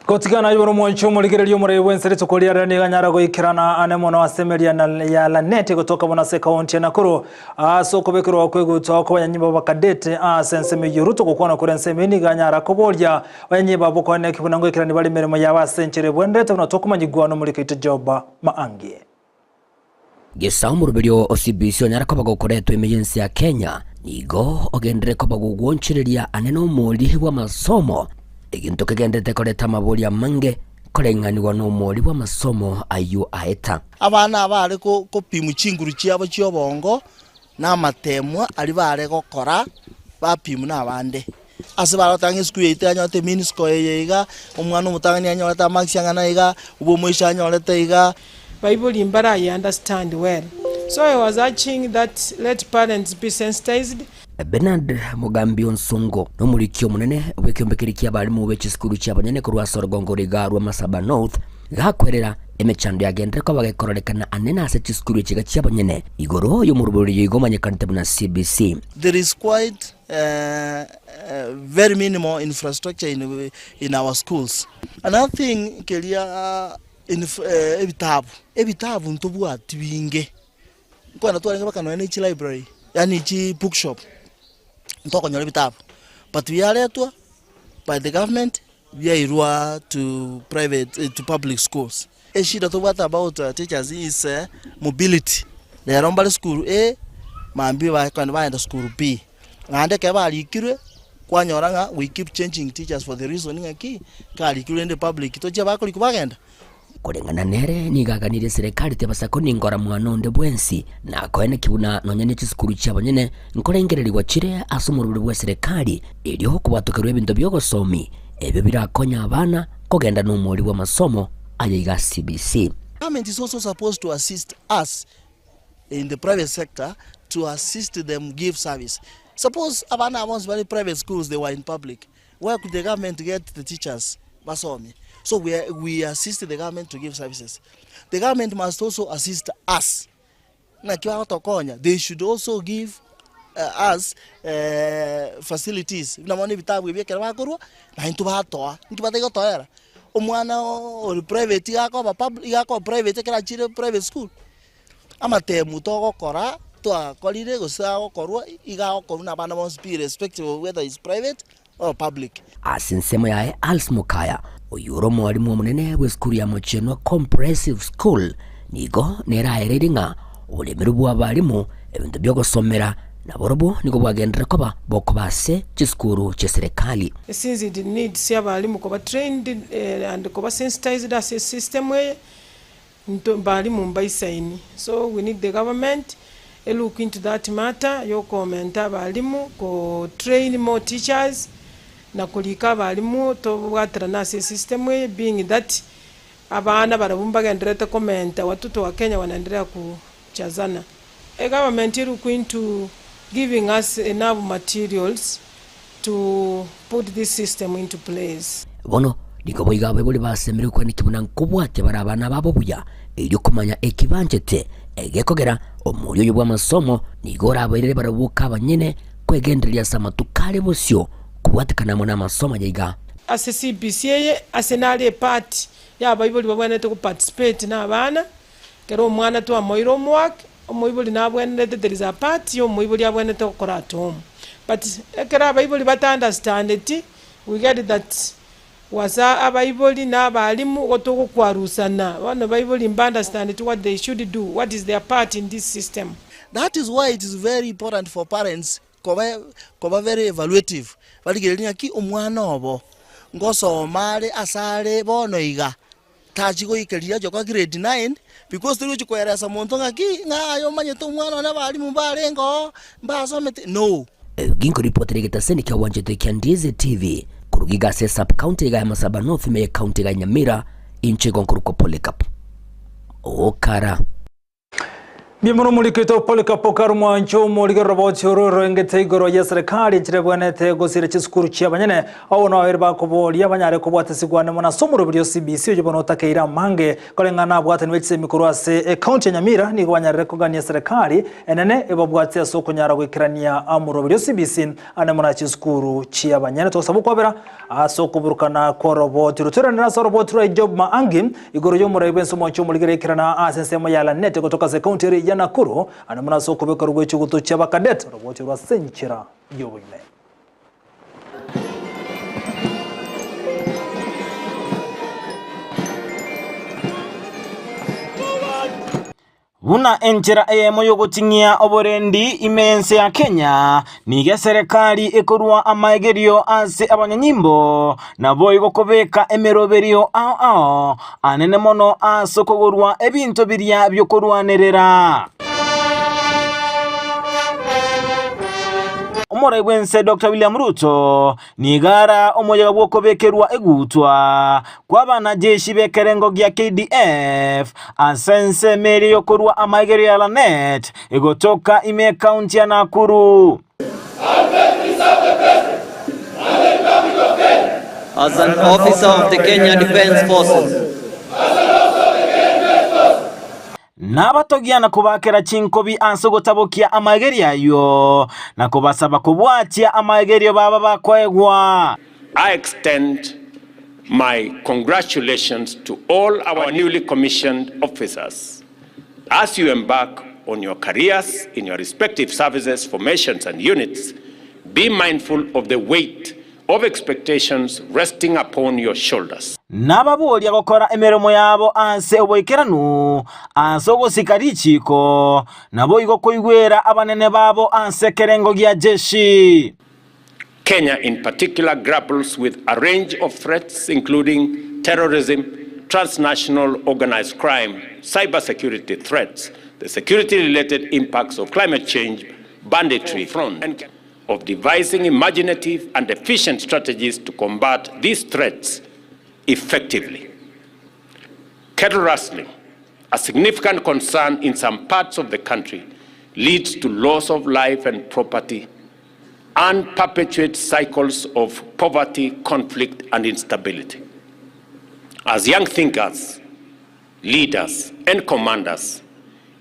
Kotikana yoro mwancho muligererio murewe nsere tukolia rani ganyara goikirana anemono asemeria na ya lanete kutoka bonase kaunti ya Nakuru aso kubekero kwego toko yanyimba bakadete senseme yoruto kokona kurenseme ganyara kobolya wanyimba bokone kibunango ikirani bali meremo ya basenchere bwendete unatokumanyigwano mulikite joba maangie Gesaumurubirio osibisio nyarako bagokoretwe emergency ya Kenya nigo ogendere ko bagugwonchereria aneno muri wa masomo egintu kegendete koreta maboria mange korenganiwa no muri wa masomo ayu aeta abana abare ko pimu chinguru chiabo chiobongo na matemwa ali bare gokora bapimu na bande ase barotange skulu yite anyote minisko yeiga omwana omutangani anyoreta maxi angana iga ubo moisha anyoreta iga Bible imbara I understand well. So I was urging that let parents be sensitized. Bernard Mugambi Onsongo no murikio munene wekiombekerekia balimu bechi skulu cha banyane kurwa Sorgongo rigarwa Masaba North gakwerera emechando yagendere ko bagakorolekana anena ase skulu chiga cha banyane igoro yo muruburi yigomanye kante na CBC. There is quite very minimal infrastructure in our schools. Another thing kelia ebitabu ntobwa tibinge kwa natwara baka no NH library yani chi bookshop ntoko nyore bitabu but we are to by the government via to private to public schools. A shida to what about teachers is mobility. They are on school A, mambi wa kwenda school B. Ngande ke bali kire kwa nyoranga we keep changing teachers for the reason ngaki kali kire in the public to je bakoli kubagenda. Kulingana nere nigaganire serikali tebasako ningora mwana onde bwensi na koene kibuna nonyene chiskuru cyabanyene nkorengererwa chire asumururu bwa serikali iriho kubatokerwa ebintu byogosomi ebyo birakonya abana kogenda n'umuri wa masomo ayiga CBC. Government is also supposed to assist us in the private sector to assist them give service. Suppose abana once very private schools they were in public. Where could the government get the teachers? Basomi. So we assist the government to give services. The government must also assist us. They should also give us facilities. Private school. Irrespective of whether it's private or public. Asinsemo yae Als Mukaya oyuro mwalimu munene w'eskuru ya Mocheno Comprehensive School nigo nerahereringa ulemeru bw'abalimu ebintu byogosomera naborobo nigo bwagendera koba boko base chiskuru che serikali. Since it needs abalimu koba trained and koba sensitized as a system way balimu mbaisaini. So we need the government look into that matter. Yo comment abalimu ko train more teachers na kulika abalimu to bwatira na system way being that abana barabumba gendrete comment watoto wa Kenya wanaendelea kuchazana. A government look into giving us enough materials to put this system into place. Bono niko boiga bebuli basemere ko nikibuna nkubwate barabana babo buya iri kumanya ekibanjete egekogera omulyo bwa masomo nigora abairere barabuka abanyene kwegenderia samatukale bosyo kubwatikana mona masomo yiga as CBC asenali part ya bayibuli babwanete ku participate na abana kero omwana to amoiro mwak omuyibuli nabwenete there is a part yo omuyibuli abwenete okora at home but kera abayibuli bat understand it we get that wasa abayibuli na abalimu otoko kwarusana bano bayibuli understand it what they should do, what is their part in this system. That is why it is very important for parents koba very evaluative baligerenya ki omwana obo ngosomale asale bono iga tachigo ikeria joka grade 9 because tuli chikweresa muntu ngaki ngayo manyeto omwana na balimu balengo mbasomete no ginko reporter getaseni kwa wanjete Kandize TV kurugiga se sub county ga Masaba North me county ga Nyamira inche gonkuruko Polycarp okara Bimuno mulikito Polycarp karumwa ncho mulige roboti ororo ngete igoro ya serikali chirebwanete gosire chiskuru cyabanyene aho no herba kuboli abanyare kubwata sigwane mona somuro byo CBC ujibona takeira mange kolengana bwata nwetse mikuru ase county Nyamira ni gwanyare kugania serikali enene ebabwatse asoko nyara gwikirania amuro byo CBC ane mona chiskuru cyabanyene to sabu kwabera asoko burukana ko roboti ruturana na roboti ra job maangi igoro yo muraibenso moncho mulige kirana asensemo yala net kutoka se county ya Nakuru anamuna soko beka rugwe chuguto cy'abakadete roboti rwa senkira yobume Buna enchera emo yogotingia oborendi imense ya Kenya nige serikali ekorwa amaegerio ase abanyanyimbo nabo igokobeka emeroberio ao anene mono asokogorwa ebinto biria byokorwanerera Omoraiwense Dr. William Ruto nigara omoyaga bwokobekerwa egutwa kwa banajeshi bekerengo gya KDF asense meri yokorwa amaigeri ya Lanet egotoka ime county ya Nakuru. As an officer of the Kenya Defence Forces, Nabatogiana kubakera chinkobi ansogotabokia amaigeri yayo na kubasaba kubwatia amaigeri baba bakwegwa. I extend my congratulations to all our newly commissioned officers as you embark on your careers in your respective services, formations and units. Be mindful of the weight of expectations resting upon your shoulders. Nababulia gukora emirimo yabo anse oboikeranu ansogosika chiko nabo igo kuigwera abanene babo anse kerengo gya jeshi. Kenya in particular grapples with a range of threats including terrorism, transnational organized crime, cybersecurity threats, the security-related impacts of climate change, banditry, and of devising imaginative and efficient strategies to combat these threats effectively. Cattle rustling, a significant concern in some parts of the country, leads to loss of life and property and perpetuates cycles of poverty, conflict, and instability. As young thinkers, leaders, and commanders,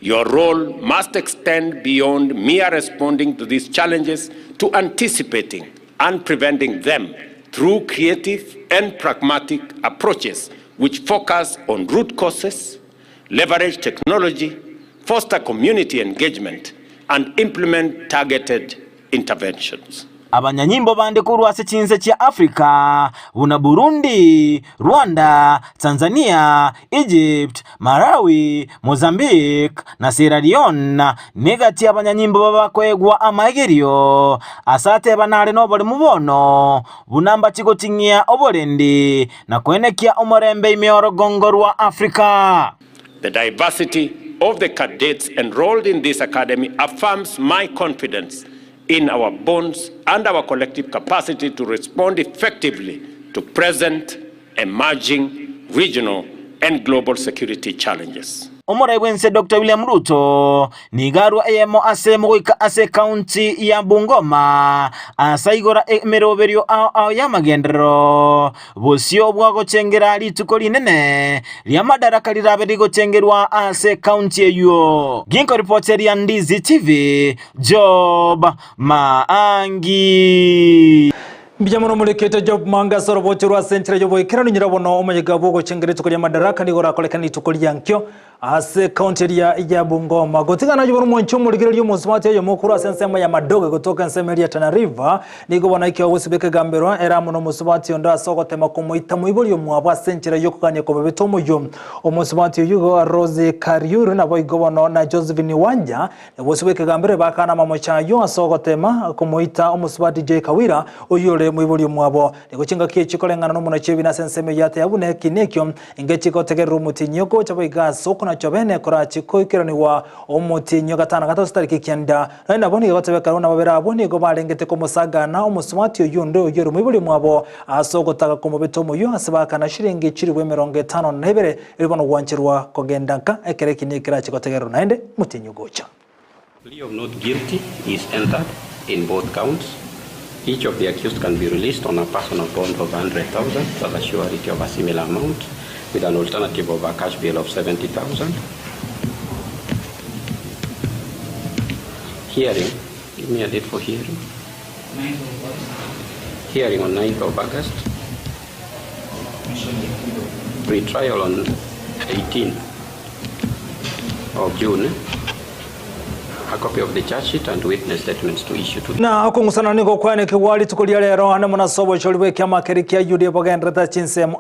your role must extend beyond mere responding to these challenges to anticipating and preventing them through creative and pragmatic approaches which focus on root causes, leverage technology, foster community engagement, and implement targeted interventions. Abanyanyimbo bande kurwase chinse cha Afrika buna Burundi, Rwanda, Tanzania, Egypt, Malawi, Mozambique na Sierra Leone negati abanyanyimbo babakwegwa amagerio asate banale no bali mubono bunamba chikotingia obolendi na kwenekia omorembe imeorogongorwa Afrika. The diversity of the cadets enrolled in this academy affirms my confidence in our bonds and our collective capacity to respond effectively to present, emerging, regional, and global security challenges. Omoraiwense Dr. William Ruto nigarwa eyemo ase moika ase county ya Bungoma asaigora emeroberio ao ya magendero bosio bwago chengera lituko linene lya madaraka lirabe ligochengerwa ase county eyo. Ginko reporter ya Ndizi TV Job Maangi. Bijamono mulekete Job Manga sorobotirwa sentre yobo ikirano nyirabono omayega bwo chengere tukolya madaraka ligora kolekani tukolya nkyo ase county ya Bungoma gotigana yobo mwancho muligero lyo musmati yo mukuru asensema ya madogo kutoka nsema ya Tana River nigo bonaikia wosibeke gambero era muno musmati onda sogote makomoita muibulyo mwabwa sentre yo kukanye ko betomo yo omusmati yugo Rose Kariuru na boigo bono na Josephine Wanja wosibeke gambero bakana mamocha yo asogotema komoita omusmati J Kawira oyole muibulyo mwabo nigochinga kichikolengana no muno chebi na senseme yate yabune kinekyo ingechiko tegeru mutinyoko chaboiga soko na chobene kora chikoikirani wa omutinyo gatana gatatu tariki kyenda na boni gotebeka na babera boni go balengete ko musaga na omusumati yundo yero muibulyo mwabo asoko taka ko mubetomo yo asabaka na shiringi chiriwe 50 nebere iribono gwanchirwa kogendanka ekere kinekira chikotegeru naende mutinyo gocha. Plea of not guilty is entered in both counts. Each of the accused can be released on a personal bond of 100,000 as a surety of a similar amount, with an alternative of a cash bail of 70,000. Hearing, give me a date for hearing. Hearing on 9th of August. Pre-trial on 18th of June. A copy of the charge sheet and witness statements to issue to na akungusana niko kwane kiwali tukulia lero ana muna sobo choliwe kya makeriki ya UDA bogendreta chinsem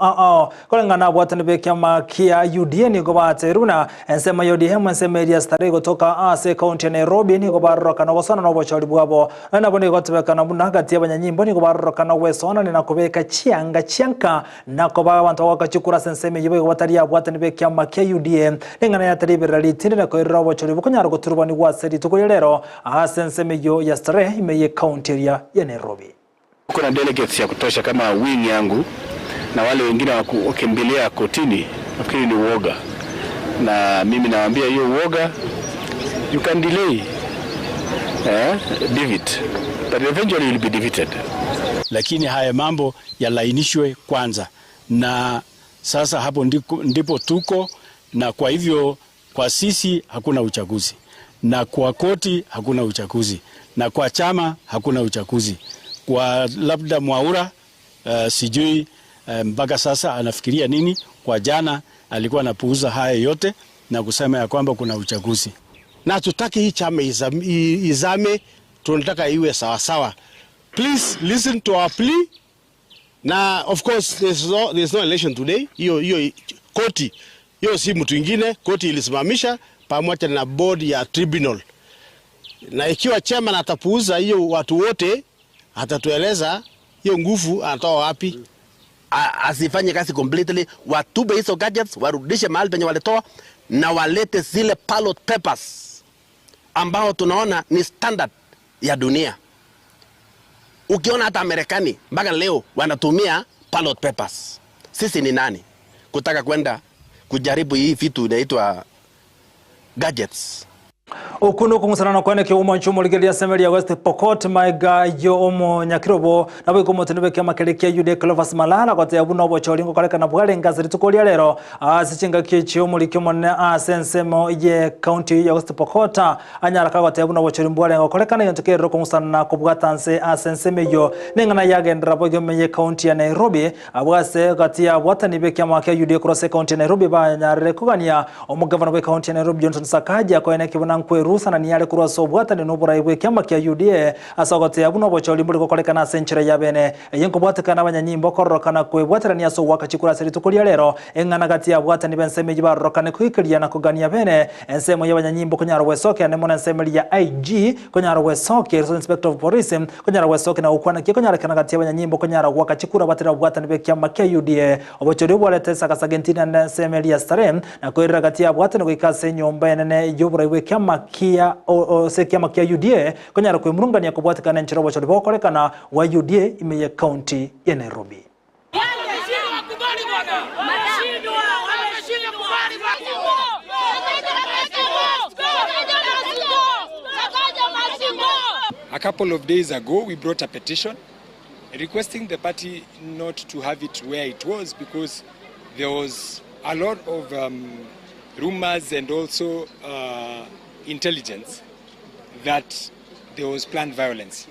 kolengana bwatani be kya makia UDA ni go bateruna ensema UDA ensema area stare gotoka ase county Nairobi ni go baroka no bosana no bocholi bwabo na bone gotebeka na buna hagati abanyanyimbo ni go baroka no wesona ni nakobeka chianka na ko babantu wakachukura sensema yibe go batari abwatani be kya makia UDA ngana ya taribirali tinde ko robo choli bukonyaro goturubani waseri tukulia lero asenseme yo ya stare imeye county ya Nairobi. Kuna delegates ya kutosha kama wing yangu na wale wengine wakimbilia kotini, nafikiri ni uoga. Na mimi naambia hiyo uoga, you can delay defeat, but eventually you'll be defeated. Lakini haya mambo yalainishwe kwanza, na sasa hapo ndipo tuko, na kwa hivyo kwa sisi hakuna uchaguzi, na kwa koti hakuna uchaguzi, na kwa chama hakuna uchaguzi. Kwa labda Mwaura sijui mpaka sasa anafikiria nini. Kwa jana alikuwa anapuuza haya yote na kusema ya kwamba kuna uchaguzi. Na tutaki hii chama izame, tunataka iwe sawa sawa. Please listen to our plea Na of course there's no election today. Hiyo koti, hiyo si mtu mwingine, koti ilisimamisha pamoja na board ya tribunal. Na ikiwa chairman atapuuza hiyo watu wote, atatueleza hiyo nguvu anatoa wapi. Asifanye kazi completely, watube hizo gadgets, warudishe mahali penye walitoa na walete zile ballot papers ambao tunaona ni standard ya dunia. Ukiona hata Amerikani mpaka leo wanatumia ballot papers. Sisi ni nani kutaka kwenda kujaribu hii vitu inaitwa gadgets? Okuno kumusana kwene ke umoncho ligelia semeli ya West Pokot maiga yo omo nyakirobo nabo ikomotenebe ke makelekea yude Clovis Malala kote yabuno bocholingo kaleka na bwale ngaziri tukolia lero asichinga kichi omulikyo monne asensemo ye county ya West Pokot anyara kagote yabuno bocholimbo bwale ngokoleka na yontekero kumusana kubwatanse asenseme yo nengana yagendera boyo menye county ya Nairobi abwase kati ya bwatani beke make yude cross county ya Nairobi ba nyarere kugania omugavana we county ya Nairobi Johnson Sakaja kwene kibona nkwerusa na niyale kurwa sobwata ni noburaibwe kyama kya UDA asogote yabuno bocholi muri kokoleka na century ya bene yenko bwataka na banyanyimbo korokana kwebwatira ni aso wakachikura seri tukolia lero engana gati ya bwata ni benseme jibarokane kwikiriya na kugania bene ensemo y'abanyanyimbo kunyaro wesoke ne mona enseme ya IG kunyaro wesoke inspector of police kunyaro wesoke na ukwana kikonyara kana gati y'abanyanyimbo kunyaro wakachikura batira bwata ni bekyama kya UDA obocholi bwalete sakasagentina na enseme ya Starem na kwirira gati ya bwata ni kwikase nyomba yenene y'oburaibwe kyama kia sekiama kia UDA konyara kwemurungania kubwatikana nchirobo cholibo kolekana wa UDA imeye county ya Nairobi. A couple of days ago we brought a petition requesting the party not to have it where it was because there was a lot of rumors and also intelligence that there was planned violence.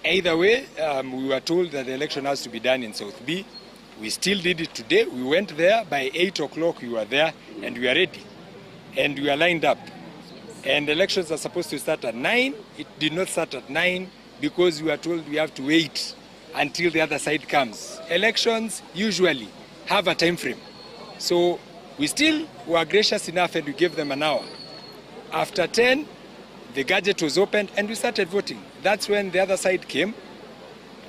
Either way, we were told that the election has to be done in South B. We still did it today. We went there by 8 o'clock. We were there and we are ready. And we are lined up. And elections are supposed to start at 9. It did not start at 9 because we were told we have to wait until the other side comes. Elections usually have a time frame. So we still were gracious enough and we gave them an hour. After 10, the gadget was opened and we started voting. That's when the other side came,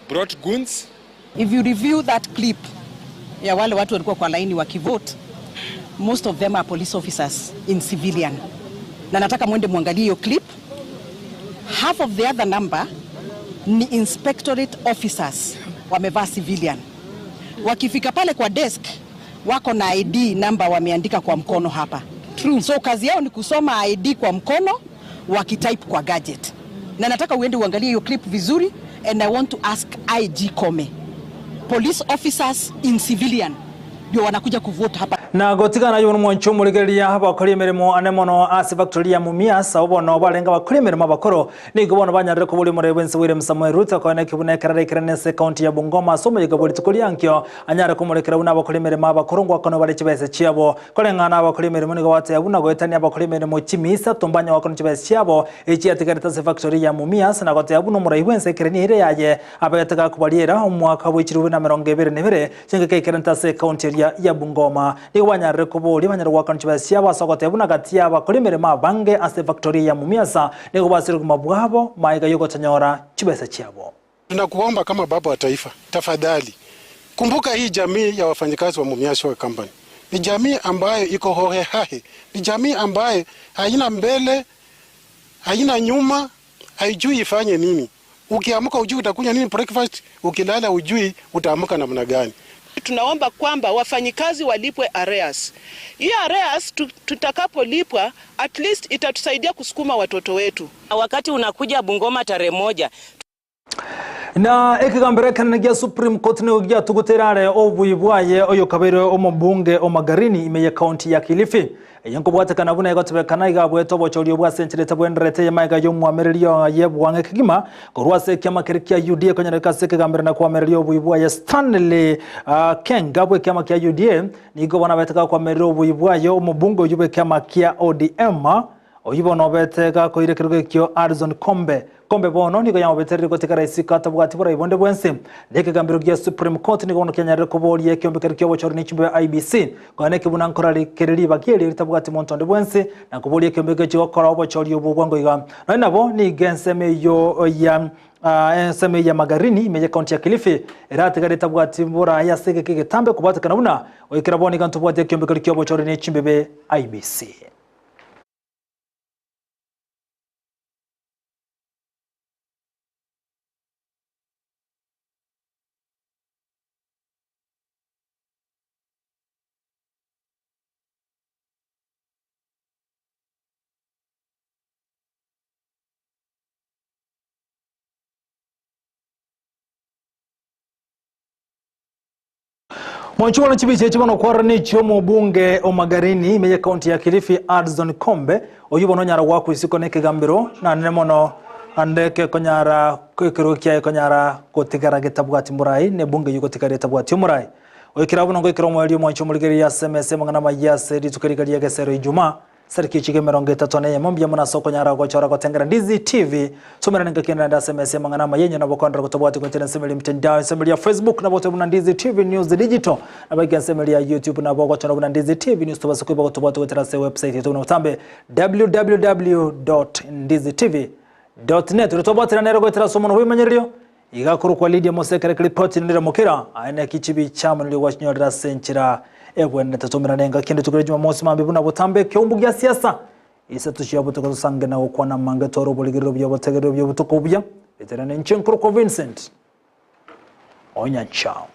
brought goons. If you review that clip, ya wale watu walikuwa kwa laini wakivote, most of them are police officers in civilian. Na nataka mwende muangalie hiyo clip. Half of the other number ni inspectorate officers wamevaa civilian. Wakifika pale kwa desk, wako na ID number wameandika kwa mkono hapa. True. So kazi yao ni kusoma ID kwa mkono wakitype kwa gadget. Na nataka uende uangalie hiyo clip vizuri and I want to ask IG Kome. Police officers in civilian ndio wanakuja kuvote hapa. Na gotika na yuno mwancho muligeria haba kali mirimo anemono ase factory ya Mumias obono balenga bakuri mirimo bakoro nigo bono banyarire ko buli muri wense William Samuel Ruto ko ne kibune karare kiranese county ya Bungoma somo yiga buli tukuri ankyo anyare ko murekera una bakuri mirimo abakoro ngo akono bali kibese chiabo kolenga na bakuri mirimo nigo wate abuna goetani abakuri mirimo chimisa tumbanya wakono kibese chiabo echi atikarita se factory ya Mumias na gote abuno muri wense kirani ire yaje abayataka kubaliera umwaka w'ikiruwe na 2022 chinga kiranta se county ya Bungoma wanyarire kubuli banyarire wakanchi basia basogote buna gati abakuri mirimo bange ase factory ya Mumiasa nigo basiri kumabwabo maiga yuko tanyora chibese chiabo. Tunakuomba kama baba wa taifa, tafadhali kumbuka hii jamii ya wafanyikazi wa Mumias Oil Company. Ni jamii ambayo iko hohehahe, ni jamii ambayo haina mbele, haina nyuma, haijui ifanye nini. Ukiamka ujui utakunya nini breakfast, ukilala ujui utaamka namna gani. Tunaomba kwamba wafanyikazi walipwe arrears. Hii arrears tutakapolipwa at least itatusaidia kusukuma watoto wetu. Wakati unakuja Bungoma tarehe 1 na ekigambere kananigia Supreme Court ne ugia tuguterare obuyibwaye oyo kabere omubunge omagarini imeye county ya Kilifi yanko bwatekana buna egotebekana igabweto bochorio bwa century tabwenderete yamaiga yo mwamererio yebwange kigima korwase kyama kirkia UDA konyereka sekigambere na kwamererio obuyibwaye Stanley Kenga bwe kyama kya UDA nigo bana beteka kwamererio obuyibwaye omubunge oyube kyama kya ODM oyibono betega koirekerwe kyo Arzon kombe bono nigo yamubeterere gotekara isikata bwati bora ibonde bwense leke gambiro gya Supreme Court nigo no Kenya rekobori ekyombe kyo bochoro n'ikimbe IBC kwaneke bunankorali kereri bagere ritabwati montonde bwense na kubori ekyombe kyo kora bochori obugwango iga nabo ni genseme yo ya enseme ya Magarini meje county ya Kilifi erate gareta bwati bora ya sege kigetambe kubatakana buna oyikira boni kantu bwati ekyombe kyo bochoro n'ikimbe IBC. Mwanchuwa chibiche chibono kwarani chomo bunge o Magarini meje county ya Kilifi Arzon Kombe oyubono nyara waku isiko neke gambiro na nemono andeke konyara kwekerukia konyara kotigara getabwati murai ne bunge yuko tigara getabwati murai oyikirabuno ngo ikromo yali mwanchu muligeri ya SMS mangana mayase ritukarikari ya gesero Ijumaa sariki chige meronge tatone mombya muna soko nyara kwa chora kwa tengera Ndizi TV somera ninga kina nda SMS mangana mayenye na bokondra kutobwati kwa tena semeli mtandao semeli ya Facebook na bote buna Ndizi TV News Digital na baki semeli ya YouTube na boko chora buna Ndizi TV News toba sikuba kutobwati kwa tena website yetu na utambe www.ndizitv.net rutobwati na nero kwa tena somo no bimanyirio igakuru kwa Lydia Mosekere report ndira mukira aina kichibi chamu nili washinyorera senchira ebwene tatomera nenga kende tukure Jumamosi mambe buna botambe kyombu gya siasa isa tushiya butoko sange na okwana mange toro boligiro byo botegero byo butoko bya veterane Nchenkuru Vincent Onyanchao.